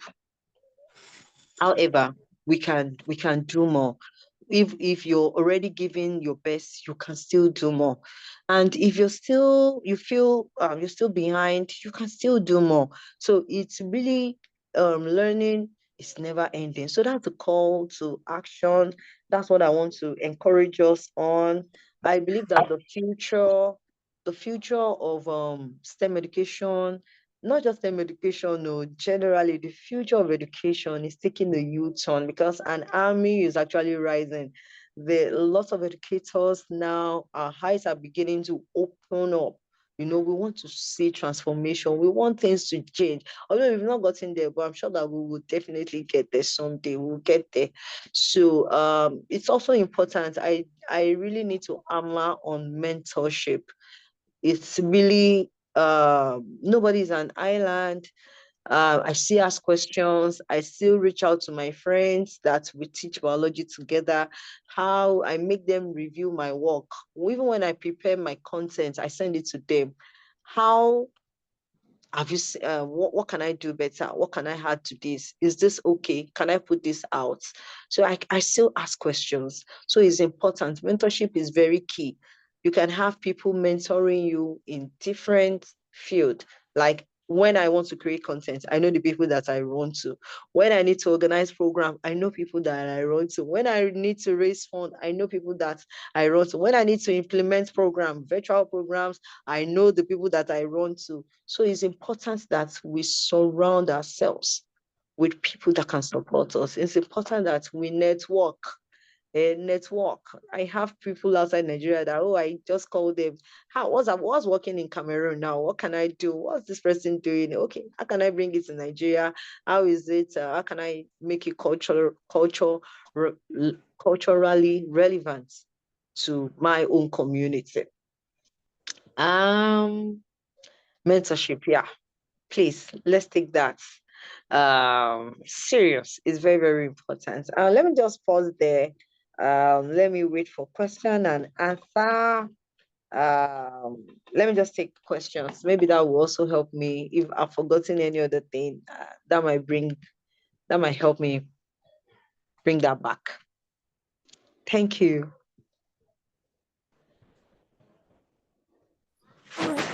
However, we can do more. If you're already giving your best, you can still do more. And if you feel you're still behind, you can still do more. So it's really learning is never ending. So that's the call to action. That's what I want to encourage us on. I believe that the future of STEM education, not just STEM education, no, generally the future of education is taking a U-turn because an army is actually rising. There are lots of educators now, our eyes are beginning to open up. You know, we want to see transformation. We want things to change. Although we've not gotten there, but I'm sure that we will definitely get there someday. We'll get there. So it's also important. I really need to hammer on mentorship. It's really nobody's an island. I still ask questions. I still reach out to my friends that we teach biology together, how I make them review my work. Even when I prepare my content, I send it to them. How have you what can I do better? What can I add to this? Is this okay? Can I put this out? So I still ask questions. So it's important. Mentorship is very key. You can have people mentoring you in different fields. Like when I want to create content, I know the people that I run to. When I need to organize program, I know people that I run to. When I need to raise funds, I know people that I run to. When I need to implement program, virtual programs, I know the people that I run to. So it's important that we surround ourselves with people that can support us. It's important that we network. Network. I have people outside Nigeria that I just call them. What's working in Cameroon now? What can I do? What's this person doing? Okay, how can I bring it to Nigeria? How is it? How can I make it culturally relevant to my own community? Mentorship, yeah. Please, let's take that serious. It's very important. Let me just pause there. Let me wait for question and answer. Let me just take questions. Maybe that will also help me. If I've forgotten any other thing, that might help me bring that back. Thank you. All right.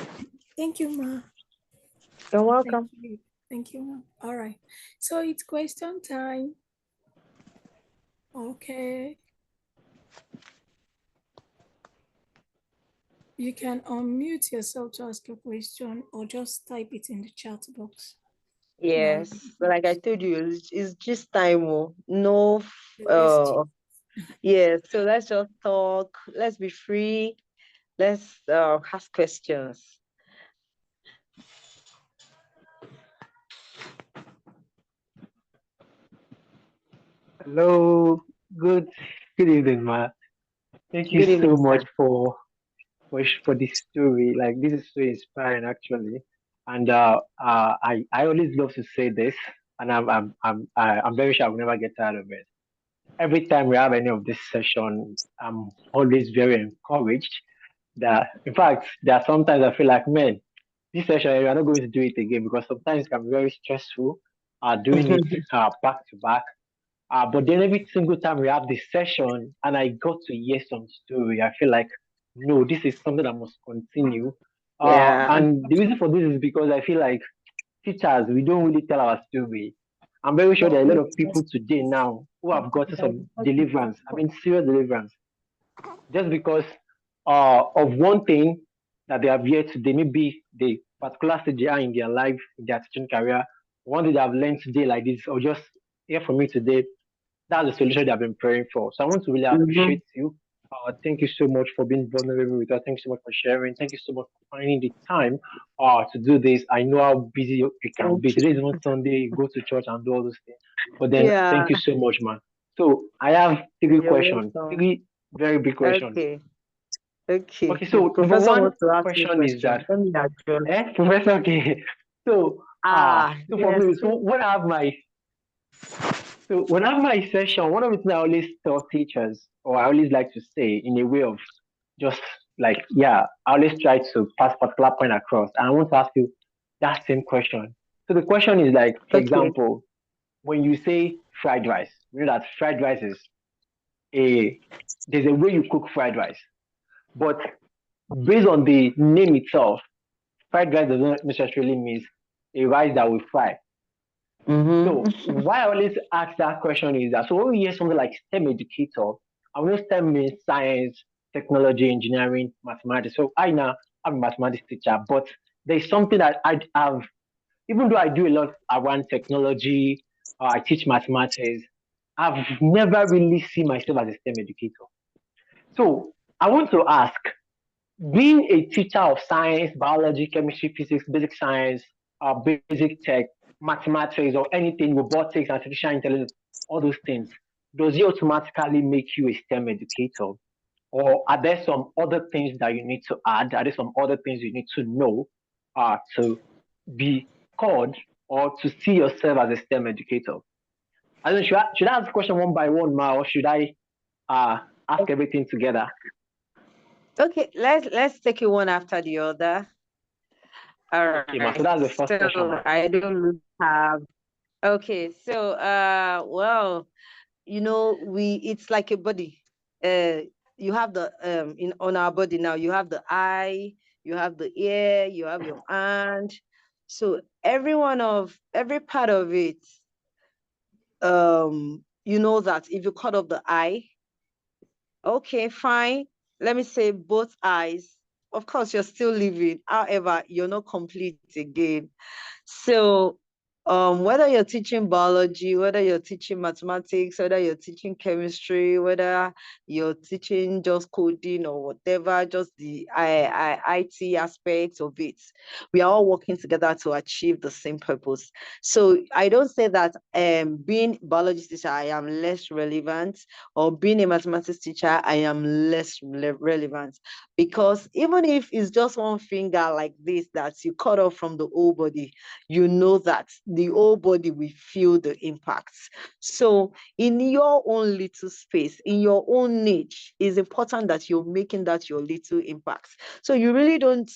Thank you, Ma. You're welcome. Thank you, Ma. All right. So it's question time. Okay. You can unmute yourself to ask a question or just type it in the chat box. Yes, Now, like I told you, it's just time. No, the yeah. So let's just talk. Let's be free. Let's ask questions. Hello, good good evening, ma. Thank you Good so evening, much sir. for this story. Like this is so inspiring, actually. And I always love to say this, and I'm very sure I'll never get tired of it. Every time we have any of this session, I'm always very encouraged. That in fact, there are sometimes I feel like, man, this session we are not going to do it again because sometimes it can be very stressful. Doing it back to back. But then every single time we have this session and I got to hear some story, I feel like, no, this is something that must continue. Yeah. And the reason for this is because I feel like teachers, we don't really tell our story. I'm very sure there are a lot of people today now who have gotten some deliverance. I mean, serious deliverance, just because of one thing that they have yet today, maybe the particular stage they are in their life, in their teaching career, one thing they have learned today like this, or just hear from me today, that's the solution they've been praying for. So I want to really Mhm. appreciate you. Thank you so much for being vulnerable with us. Thank you so much for sharing. Thank you so much for finding the time to do this. I know how busy you can Thank be. you. Today is one Sunday, you go to church and do all those things. But then Yeah. thank you so much, man. So I have three You're questions, welcome. three very big questions. Okay. Okay. Okay, The so number professor one wants to ask you a question is question. that, Let me address. Professor, okay. So, so for Yes. me, so when I have my So when I have my session, one of the things I always tell teachers, or I always like to say in a way of just like, yeah, I always try to pass particular point across. And I want to ask you that same question. So the question is like, for Okay. example, when you say fried rice, you know that fried rice is a there's a way you cook fried rice. But based on the name itself, fried rice doesn't necessarily mean a rice that we fry. Mm-hmm. So why I always ask that question is that so when we hear something like STEM educator, I know STEM means science, technology, engineering, mathematics. So I now I'm a mathematics teacher, but there's something that I have, even though I do a lot around technology, I teach mathematics, I've never really seen myself as a STEM educator. So I want to ask, being a teacher of science, biology, chemistry, physics, basic science, basic tech, mathematics, or anything, robotics, artificial intelligence, all those things, does it automatically make you a STEM educator? Or are there some other things that you need to add? Are there some other things you need to know to be called or to see yourself as a STEM educator? I don't know, should I ask the question one by one, Ma, or should I ask everything together? Okay. Let's take it one after the other. All Okay, Ma. right. So that's the first question, So Ma. I don't have. Okay. So well, we it's like a body. You have the in on our body now. You have the eye. You have the ear. You have your hand. So every part of it, you know that if you cut off the eye, okay, fine. Let me say both eyes. Of course, you're still living. However, you're not complete again. So, whether you're teaching biology, whether you're teaching mathematics, whether you're teaching chemistry, whether you're teaching just coding or whatever, just the IT aspects of it, we are all working together to achieve the same purpose. So I don't say that being biology teacher, I am less relevant, or being a mathematics teacher, I am less relevant. Because even if it's just one finger like this that you cut off from the whole body, you know that the whole body will feel the impacts. So in your own little space, in your own niche, it's important that you're making that your little impacts. So you really don't,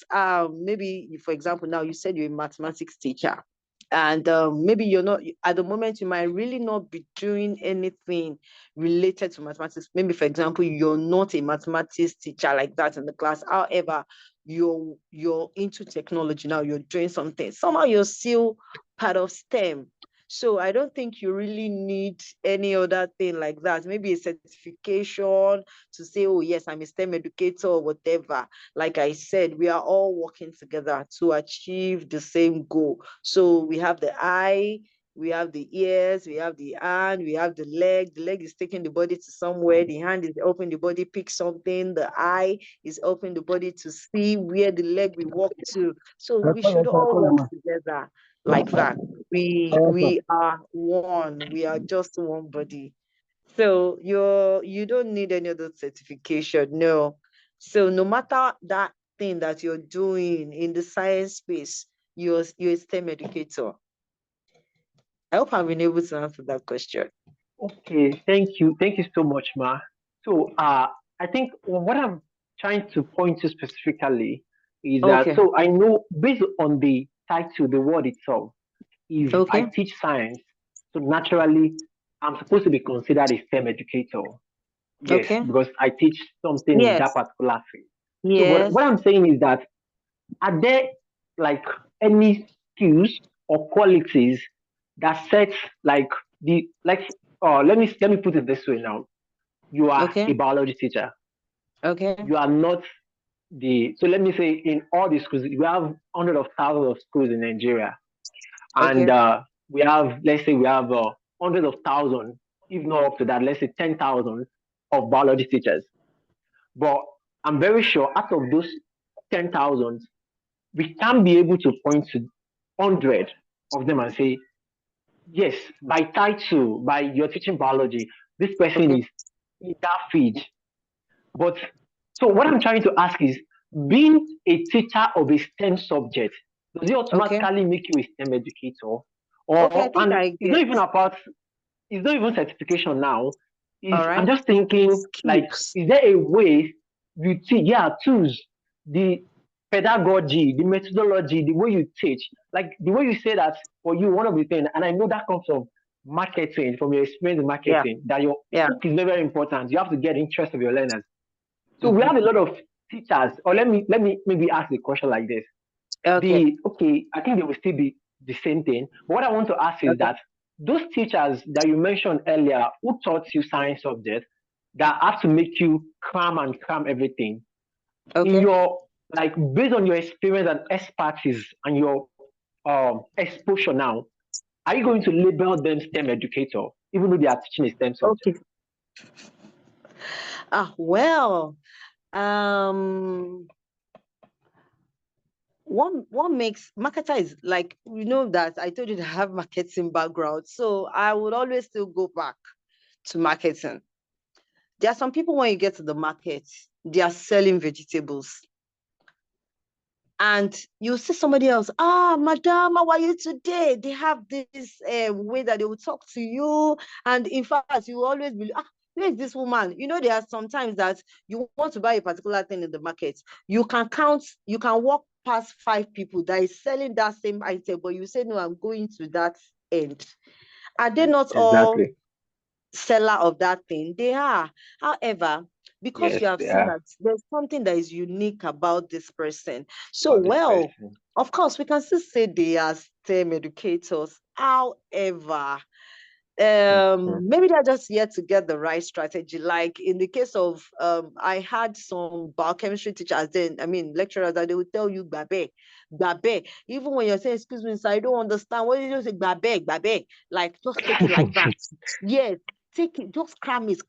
maybe, for example, now you said you're a mathematics teacher, and maybe you're not, at the moment, you might really not be doing anything related to mathematics. Maybe, for example, you're not a mathematics teacher like that in the class. However, you're into technology now, you're doing something. Somehow you're still part of STEM. So I don't think you really need any other thing like that. Maybe a certification to say, oh, yes, I'm a STEM educator or whatever. Like I said, we are all working together to achieve the same goal. So we have the eye, we have the ears, we have the hand, we have the leg. The leg is taking the body to somewhere. The hand is helping the body pick something. The eye is helping the body to see where the leg will walk to. So we should all work together like that. We are one. We are just one body. So you don't need any other certification. No. So no matter that thing that you're doing in the science space, you're a STEM educator. I hope I've been able to answer that question. Okay, thank you. Thank you so much, Ma. So I think what I'm trying to point to specifically is that, Okay. so I know based on the title, the word itself, if I Okay. teach science, so naturally I'm supposed to be considered a STEM educator. Yes, Okay. because I teach something in that Yes. particular field. So, but what Yes. I'm saying is that, are there like any skills or qualities that sets like the like let me put it this way now. You are Okay. a biology teacher. Okay. You are not the so let me say in all the schools, we have hundreds of thousands of schools in Nigeria. And Okay. we have, let's say we have hundreds of thousands, if not up to that, let's say 10,000 of biology teachers. But I'm very sure out of those 10,000, we can be able to point to 100 of them and say, yes, by title, by your teaching biology, this person Okay. is in that field. But so what I'm trying to ask is, being a teacher of a STEM subject, does it Okay. automatically make you a STEM educator? Okay. I Or think and I it's not get. even about it's not even certification now. All I'm right. just thinking like, Skills. is there a way you teach? Yeah, tools, the pedagogy, the methodology, the way you teach, like the way you say that for you, one of the things, and I know that comes from marketing, from your experience in Yeah. marketing, that your Yeah. hook is very, very important. You have to get interest of your learners. So we Mhm. have a lot of teachers, or let me maybe ask the question like this. Okay. I think they will still be the same thing. But what I want to ask is Okay. that those teachers that you mentioned earlier who taught you science subjects that have to make you cram everything in Okay. your like based on your experience and expertise and your exposure now, are you going to label them STEM educator even though they are teaching a STEM subject? Okay. Well, um, what makes marketer is like, that I told you that I have marketing background, so I would always still go back to marketing. There are some people when you get to the market, they are selling vegetables. And you see somebody else, madam, how are you today? They have this way that they will talk to you. And in fact, you will always be, where is this woman? There are sometimes that you want to buy a particular thing in the market. You can walk past 5 people that is selling that same item, but you say, no, I'm going to that end. Are they not all Exactly. seller of that thing? They are. However, because Yes, you have they seen are that there's something that is unique about this person. So, about this well, person. of course, we can still say they are STEM educators. However, Mhm. maybe they're just yet to get the right strategy. Like in the case of I had some biochemistry teachers then, lecturers, that they would tell you babe, even when you're saying excuse me, sir, I don't understand. What did you say? Babe, like just take it like that. Yes. Take it, just cram it.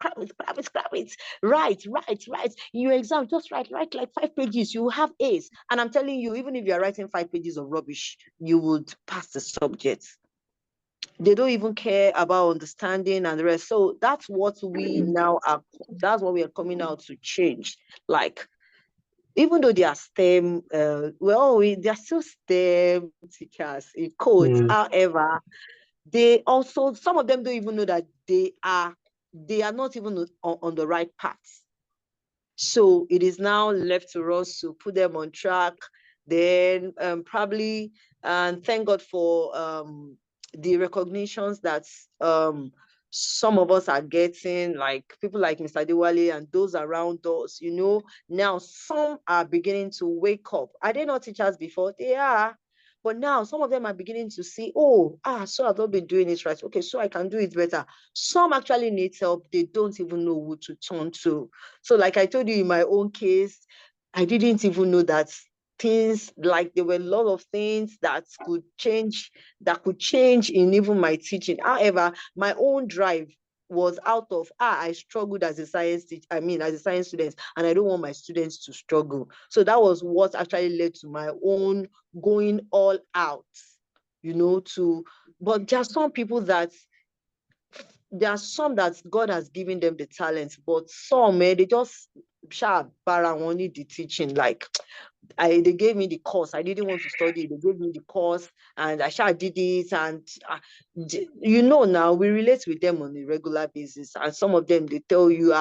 Write. In your exam, just write like 5 pages. You will have A's. And I'm telling you, even if you're writing 5 pages of rubbish, you would pass the subject. They don't even care about understanding and the rest. So that's what we are coming out to change. Like, even though they are STEM, they are still STEM teachers in quotes. However, they also, some of them don't even know that they are not even on the right path. So it is now left to us to put them on track. Then probably, and thank God for the recognitions that some of us are getting, like people like Mr. Adewale and those around us, now some are beginning to wake up. Are they not teachers before? They are. But now some of them are beginning to see, so I've not been doing it right. Okay, so I can do it better. Some actually need help. They don't even know who to turn to. So like I told you in my own case, I didn't even know that things, like there were a lot of things that could change in even my teaching. However, my own drive was out of, I struggled as a science teacher, as a science student, and I don't want my students to struggle. So that was what actually led to my own going all out, but there are some people that there are some that God has given them the talent, but some, they just bara only the teaching. Like they gave me the course. I didn't want to study. They gave me the course and I did it. And now we relate with them on a regular basis. And some of them, they tell you,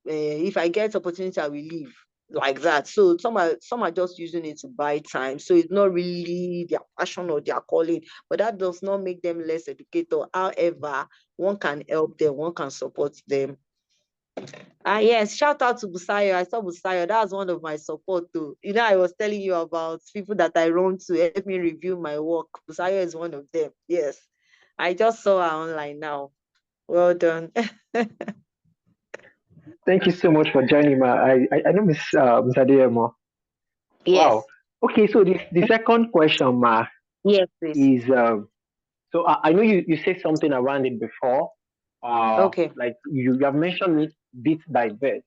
if I get opportunity, I will leave, like that. So some are just using it to buy time. So it's not really their passion or their calling, but that does not make them less educator. However, one can help them, one can support them. Yes, shout out to Busayo. I saw Busayo. That was one of my support too. I was telling you about people that I run to help me review my work. Busayo is one of them. Yes. I just saw her online now. Well done. Thank you so much for joining, ma. I know Miss Adeyemo. Yes. Wow. Okay, so the second question, ma, Yes, please. is so I know you said something around it before. Okay. Like you have mentioned it bit by bit,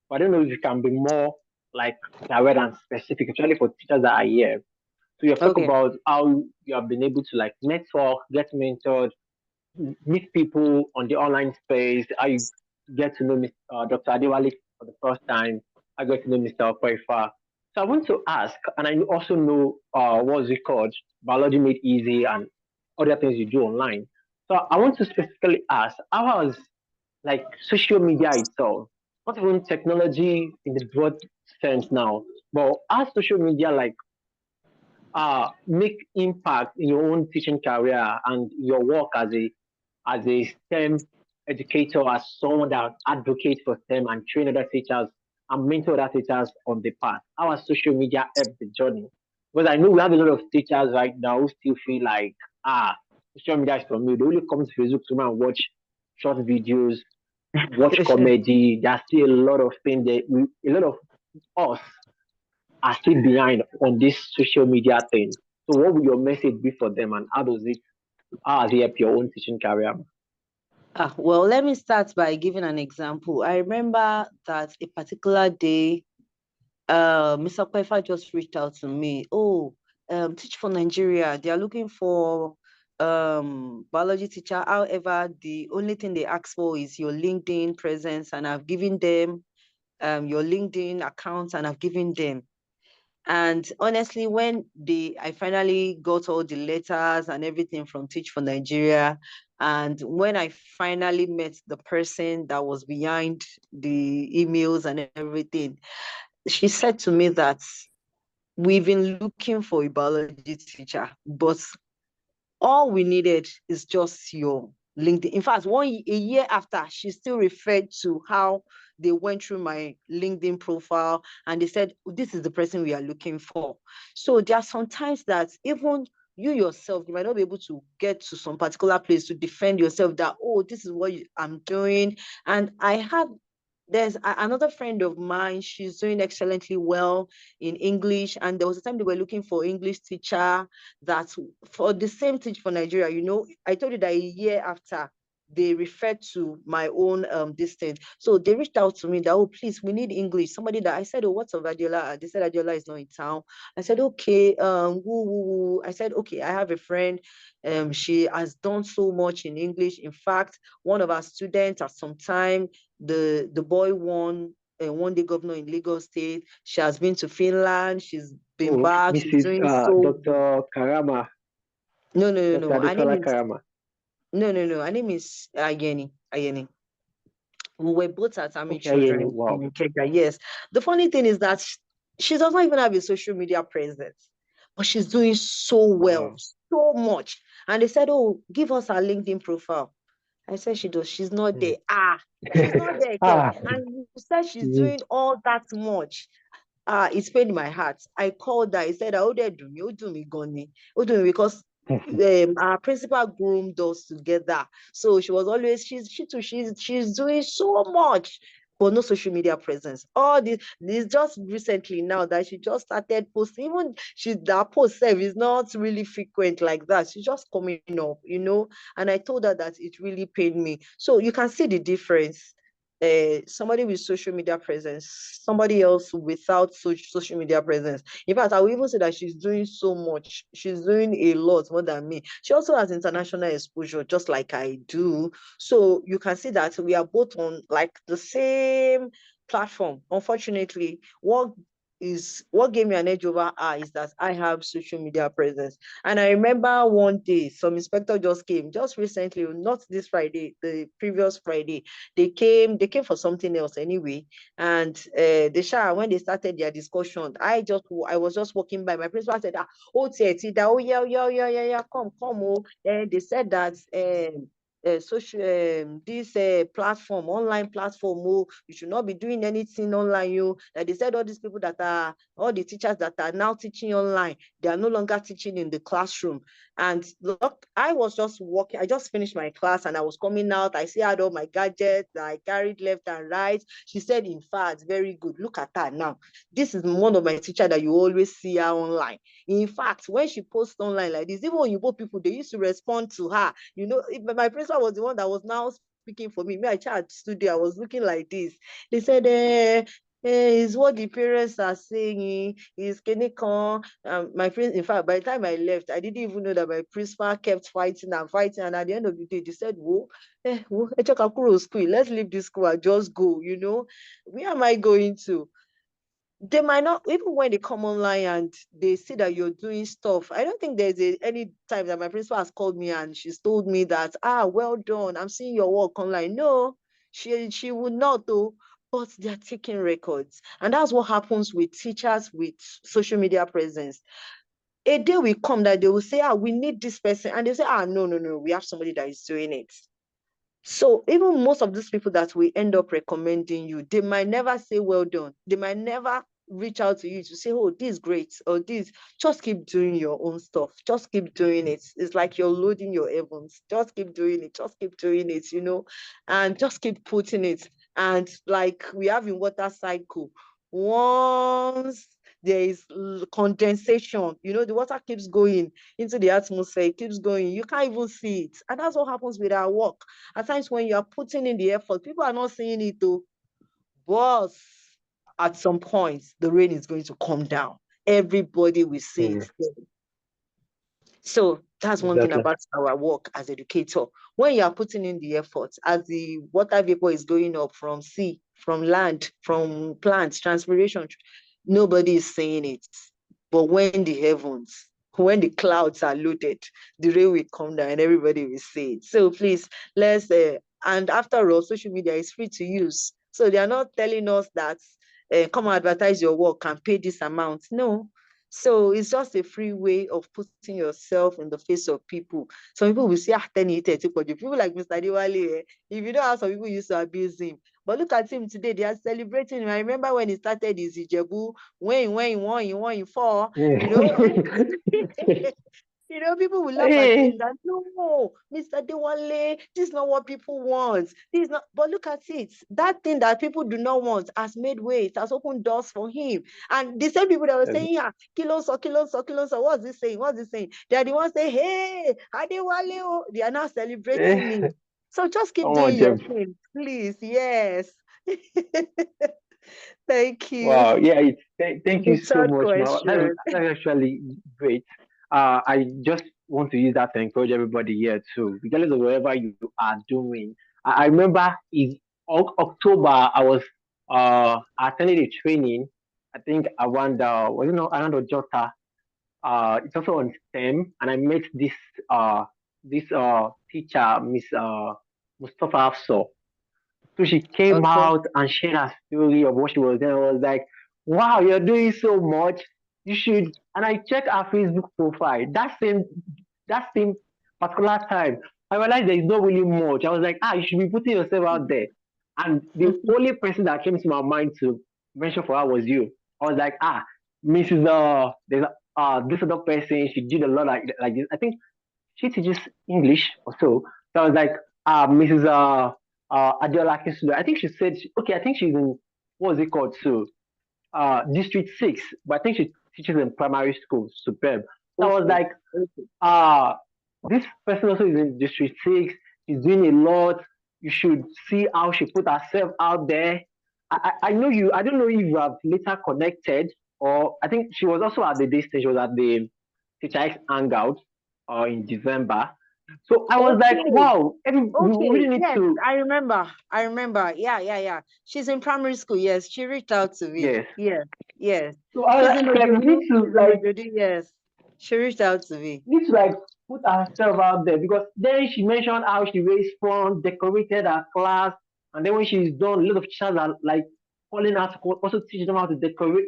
but I don't know if you can be more like direct and specific, especially for teachers that are here. So you have talked Okay. about how you have been able to like network, get mentored, meet people on the online space. How you get to know Dr. Adewale for the first time. I get to know Mr. Okoifa. So I want to ask, and I also know what's it called, biology made easy and other things you do online. So I want to specifically ask, how has like social media itself, not even technology in the broad sense now, but has social media like make impact in your own teaching career and your work as a STEM educator, as someone that advocates for STEM and train other teachers and mentor other teachers on the path? How has social media helped the journey? Because I know we have a lot of teachers right now who still feel like, social media is for me. They only come to Facebook to and watch short videos, watch comedy. There's still a lot of things that a lot of us are still behind on this social media thing. So what will your message be for them and how has it helped your own teaching career? Well, let me start by giving an example. I remember that a particular day, Mr. Kwefa just reached out to me. Teach for Nigeria. They are looking for biology teacher. However, the only thing they ask for is your LinkedIn presence, and I've given them your LinkedIn accounts, and I've given them. And honestly, when I finally got all the letters and everything from Teach for Nigeria, and when I finally met the person that was behind the emails and everything, she said to me that we've been looking for a biology teacher, but all we needed is just your LinkedIn. In fact, a year after, she still referred to how they went through my LinkedIn profile and they said, this is the person we are looking for. So there are some times that even you yourself, you might not be able to get to some particular place to defend yourself that, this is what I'm doing. And there's another friend of mine, she's doing excellently well in English. And there was a time they were looking for English teacher that for the same Teach for Nigeria, I told you that a year after they referred to my own distance. So they reached out to me that, please, we need English. Somebody that I said, what's up, Adiola? They said Adiola is not in town. I said, okay, I said, okay, I have a friend. She has done so much in English. In fact, one of our students at some time, the boy won one day governor in Lagos State. She has been to Finland. She's been Oh, back. She's Mrs. doing so well. Dr. Karama, No, no, no, Dr. no. Her name Adesola is Karama. Her name is Ayeni. Ayeni. We were both at Army Okay, yeah, Children wow. in Kenya. Yes. The funny thing is that she does not even have a social media presence, but she's doing so well, Wow. so much. And they said, "Oh, give us her LinkedIn profile." I said she does. She's not there. She's not there. Okay. Ah, And you said she's mm, doing all that much. It's pained my heart. I called her. I said, "Oh, they do me, oh, do me, goni, oh, do me," because our principal groomed us together. So she was always she's doing so much, but no social media presence. All this just recently now that she just started posting. Even that post self is not really frequent like that. She's just coming up, And I told her that it really pained me. So you can see the difference. Somebody with social media presence, somebody else without social media presence. In fact, I will even say that she's doing so much. She's doing a lot more than me. She also has international exposure, just like I do. So you can see that we are both on like the same platform. Unfortunately, what gave me an edge over her is that I have social media presence. And I remember one day some inspector just came, just recently, not this Friday, the previous Friday. They came for something else anyway. And when they started their discussion, I was just walking by. My principal said, "Oh, Tita, oh yeah, yeah, yeah, yeah, yeah, come, oh." And they said that social this platform, online platform, oh, you should not be doing anything online. That they said all these people that are all the teachers that are now teaching online, they are no longer teaching in the classroom. And look, I was just walking. I just finished my class and I was coming out. I see I had all my gadgets that I carried left and right. She said, "In fact, very good. Look at her now. This is one of my teachers that you always see her online. In fact, when she posts online like this, even when you both people, they used to respond to her. My principal was the one that was now speaking for me. Me, I chat studio. I was looking like this. They said, is what the parents are saying, is Kenekon." My friends, in fact, by the time I left, I didn't even know that my principal kept fighting and fighting. And at the end of the day, they said, "Whoa, school, let's leave this school and just go, Where am I going to?" They might not, even when they come online and they see that you're doing stuff. I don't think there's any time that my principal has called me and she's told me that, "Well done, I'm seeing your work online." No, she would not though, but they're taking records. And that's what happens with teachers with social media presence. A day will come that they will say, "We need this person." And they say, "No, no, no, we have somebody that is doing it." So even most of these people that we end up recommending you, they might never say well done. They might never reach out to you to say, "Oh, this is great," or this. Just keep doing your own stuff. Just keep doing it. It's like you're loading your evans. Just keep doing it. Just keep doing it, and just keep putting it. And like we have in water cycle, once there is condensation, the water keeps going into the atmosphere, it keeps going. You can't even see it. And that's what happens with our work. At times when you are putting in the effort, people are not seeing it though. But at some point, the rain is going to come down. Everybody will see mm, it. So that's one thing exactly. about our work as educator. When you are putting in the effort, as the water vapor is going up from sea, from land, from plants, transpiration, nobody is saying it. But when the clouds are loaded, the rain will come down and everybody will see it. So please, and after all, social media is free to use. So they are not telling us that come advertise your work and pay this amount. No. So it's just a free way of putting yourself in the face of people. Some people will say, 10, 30, but people like Mr. Diwali, if you know how some people used to abuse him. But look at him today, they are celebrating him. I remember when he started his Ijebu, when, one, four, people will laugh at him Hey, that, "No, Mr. Dewale, this is not what people want. This is not," but look at it. That thing that people do not want has made way. It has opened doors for him. And the same people that were saying, kilos, what's this saying? What's this saying? They are the ones saying, "Hey, Adewale," they are now celebrating eh, him. So just keep come on, doing your Jeff. thing, please. Yes. Thank you. Wow, yeah, thank you The so third much, Ma. question. That's actually great. I just want to use that to encourage everybody here too, regardless of whatever you are doing. I remember in October, I was I attended a training. I think around was it not around Ojota. It's also on STEM, and I met this teacher, Miss Mustafa Afso. So she came Okay. out and shared her story of what she was doing. I was like, wow, you're doing so much. You should. And I checked her Facebook profile. That same particular time, I realized there is not really much. I was like, you should be putting yourself out there. And the Mhm. only person that came to my mind to mention for her was you. I was like, Mrs. There's this other person. She did a lot like this. I think she teaches English or so. So I was like, Mrs. Adeola Akinsulure. I think she said, okay, I think she's in, what was it called? So, District 6, but I think she teaches in primary school. Superb. So I was Okay. like, Okay. uh, this person also is in District 6. She's doing a lot. You should see how she put herself out there. I know you, I don't know if you have later connected, or I think she was also at the day stage, she was at the Teacher X Hangout in December. So I was like, Okay. wow, we Okay. really need Yes, to, I remember. I remember. Yeah, yeah, yeah. She's in primary school. Yes, she reached out to me. yes. Yes, yes. So I was She's in like, we Ojodu. need to She's in like Ojodu. Yes, she reached out to me. need to like put herself out there because then she mentioned how she raised funds, decorated her class, and then when she's done, a lot of teachers are like calling her to also teach them how to decorate.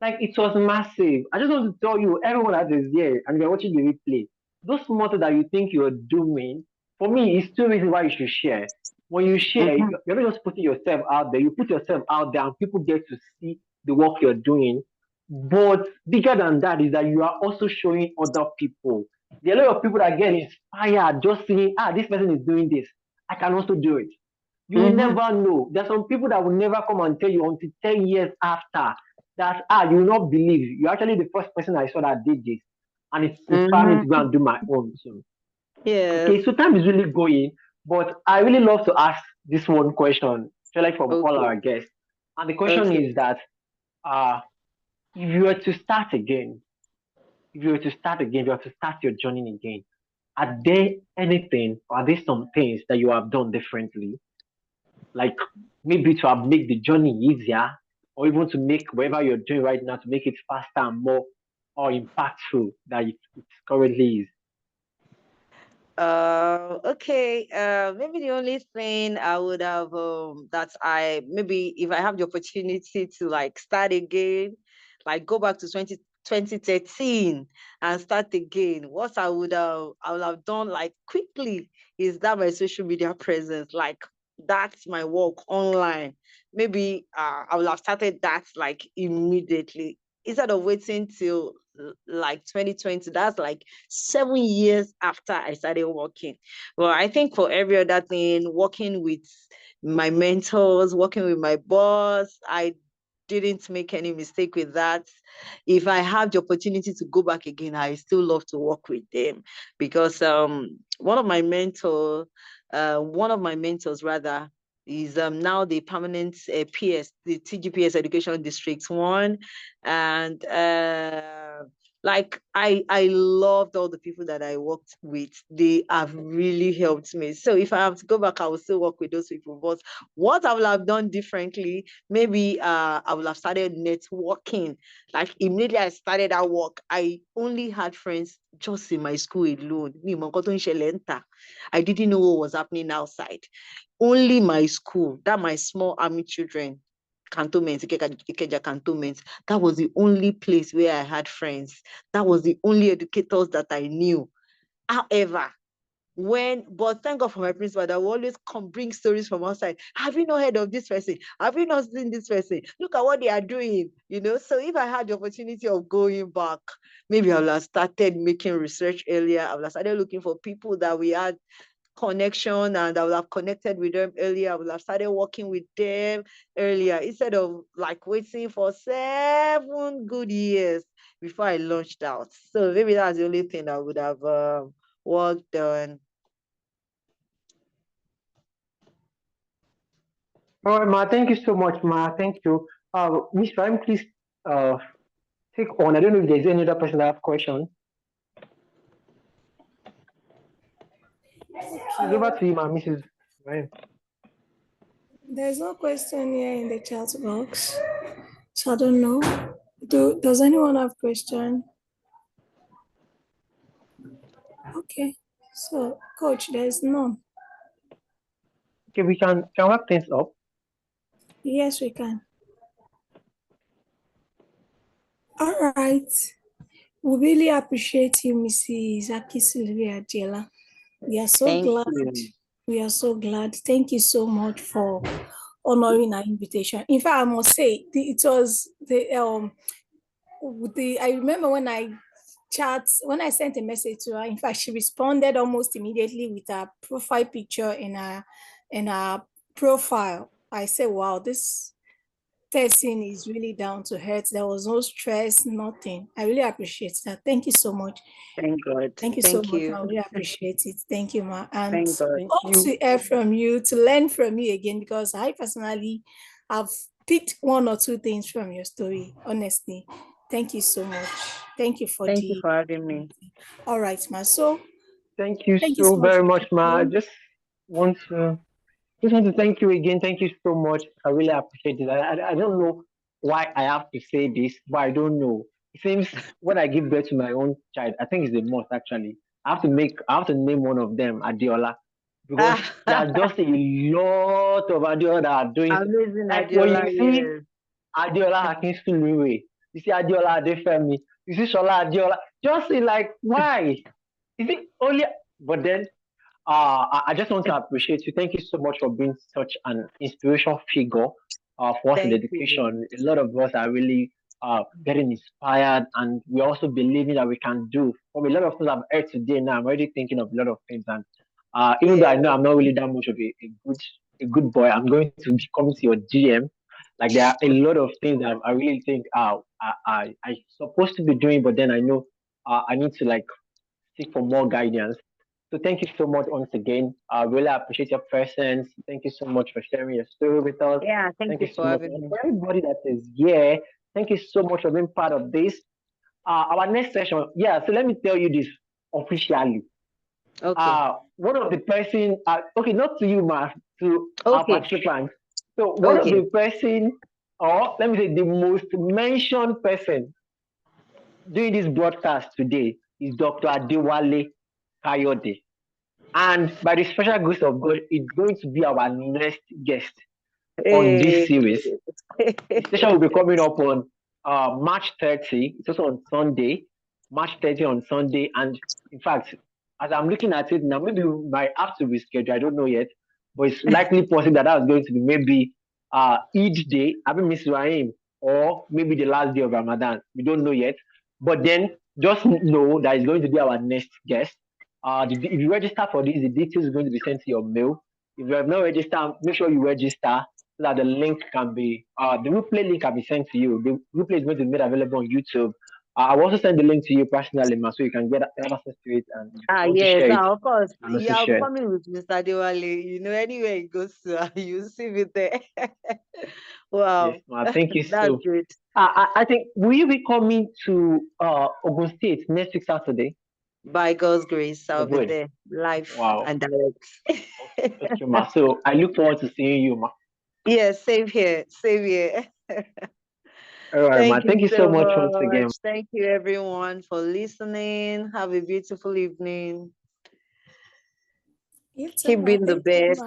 Like it was massive. I just want to tell you, everyone that is here and you're watching the replay, those small things that you think you're doing, for me, it's two reasons why you should share. When you share, Mhm. you're not just putting yourself out there, you put yourself out there and people get to see the work you're doing. But bigger than that is that you are also showing other people. There are a lot of people that get inspired just seeing, this person is doing this. I can also do it. You will Mhm. never know. There's some people that will never come and tell you until 10 years after that, you will not believe. You're actually the first person I saw that did this. And it's inspired me to go Mhm. and do my own. So, Yes. okay, so time is really going, but I really love to ask this one question, like from all Okay. our guests. And the question Okay. is that uh, if you were to start again, if you have to start your journey again, are there anything, or are there some things that you have done differently? Like maybe to have make the journey easier, or even to make whatever you're doing right now to make it faster and more or impactful that it currently is. Okay. Maybe the only thing I would have that I maybe if I have the opportunity to like start again, like go back to 2013 and start again, what I would have done like quickly is that my social media presence, like that's my work online. Maybe I would have started that like immediately instead of waiting till like 2020. That's like 7 years after I started working. Well, I think for every other thing, working with my mentors, working with my boss, I didn't make any mistake with that. If I have the opportunity to go back again, I still love to work with them because one of my mentors rather is now the permanent PS, the TGPS Education District 1. And like I loved all the people that I worked with. They have really helped me. So if I have to go back, I will still work with those people. But what I will have done differently, maybe I will have started networking. Like immediately I started at work, I only had friends just in my school alone. I didn't know what was happening outside. Only my school, that my small army children cantonment, Ikeja cantonment, that was the only place where I had friends. That was the only educators that I knew. However, but thank God for my principal that will always come bring stories from outside. Have you not heard of this person? Have you not seen this person? Look at what they are doing, you know? So if I had the opportunity of going back, maybe I would have started making research earlier. I would have started looking for people that we had connection and I would have connected with them earlier. I would have started working with them earlier instead of like waiting for 7 good years before I launched out. So maybe that's the only thing I would have worked on. All right, Ma, thank you so much, Ma. Thank you. Miss Ryan, please uh, take on. I don't know if there's any other person that have questions. Please over Okay. to you, Ma, Mrs. Ryan. There's no question here in the chat box, so I don't know. Does anyone have question? Okay, so Coach, there's none. Okay, we can wrap things up. Yes, we can. All right. We really appreciate you, Mrs. Akinsulure Adeola. We are so Thank glad. you. We are so glad. Thank you so much for honoring our invitation. In fact, I must say it was I remember when I sent a message to her. In fact, she responded almost immediately with her profile picture in her profile. I said, "Wow, this person is really down to earth. There was no stress, nothing." I really appreciate that. Thank you so much. Thank God. Thank you so much. I really appreciate it. Thank you, Ma. And Thank God. we hope to hear from you, to learn from you again, because I personally have picked one or two things from your story, honestly. Thank you so much. Thank you for having me. All right, Ma. So Thank you so very much, Ma. I just want to thank you again. Thank you so much. I really appreciate it. I don't know why I have to say this, but I don't know. It seems when I give birth to my own child, I think it's a must actually. I have to name one of them Adeola, because there's just a lot of Adeola that are doing Amazing, like Adeola, when you see yes. Adeola Akinsulure, you see Adeola Adefemi, you see Shola Adeola, just like why? Is it only? But then I just want to appreciate you. Thank you so much for being such an inspirational figure for us in education. A lot of us are really getting inspired, and we're also believing that we can do. From a lot of things I've heard today now, I'm already thinking of a lot of things. And even though I know I'm not really that much of a good boy, I'm going to be coming to your GM. Like there are a lot of things that I really think I supposed to be doing, but then I know I need to like seek for more guidance. So thank you so much once again. I really appreciate your presence. Thank you so much for sharing your story with us. Yeah, thank you So for much. having And me. for everybody that is here, thank you so much for being part of this. Our next session, so let me tell you this officially. Okay. One of the person, okay, not to you, Ma, to our Okay. participants. So one of the person, or let me say the most mentioned person doing this broadcast today is Dr. Adewale Kayode. And by the special grace of God, it's going to be our next guest on this series. The session will be coming up on March 30. It's also on Sunday, March 30 on Sunday. And in fact, as I'm looking at it now, maybe we might have to reschedule. I don't know yet, but it's likely possible that was going to be maybe each day, I mean, Miss Rahim, or maybe the last day of Ramadan. We don't know yet. But then just know that it's going to be our next guest. If you register for this, the details are going to be sent to your mail. If you have not registered, make sure you register so that the link can be, the replay link can be sent to you. The replay is going to be made available on YouTube. I will also send the link to you personally, Ma, so you can get access to it and if you want to share it. Of course. Also I'll be share. coming with Mr. Dewale. You know, anywhere he goes to, you see me there. Wow. Yes, Ma, thank you That's so. good. I think will you be coming to Ogun State next week Saturday? By God's grace, I'll be there live and direct. Okay, Ma. So I look forward to seeing you, Ma. Yes, same here. Same here. All right, Ma. Thank you so much once again. Thank you, everyone, for listening. Have a beautiful evening. You too, Keep being the best.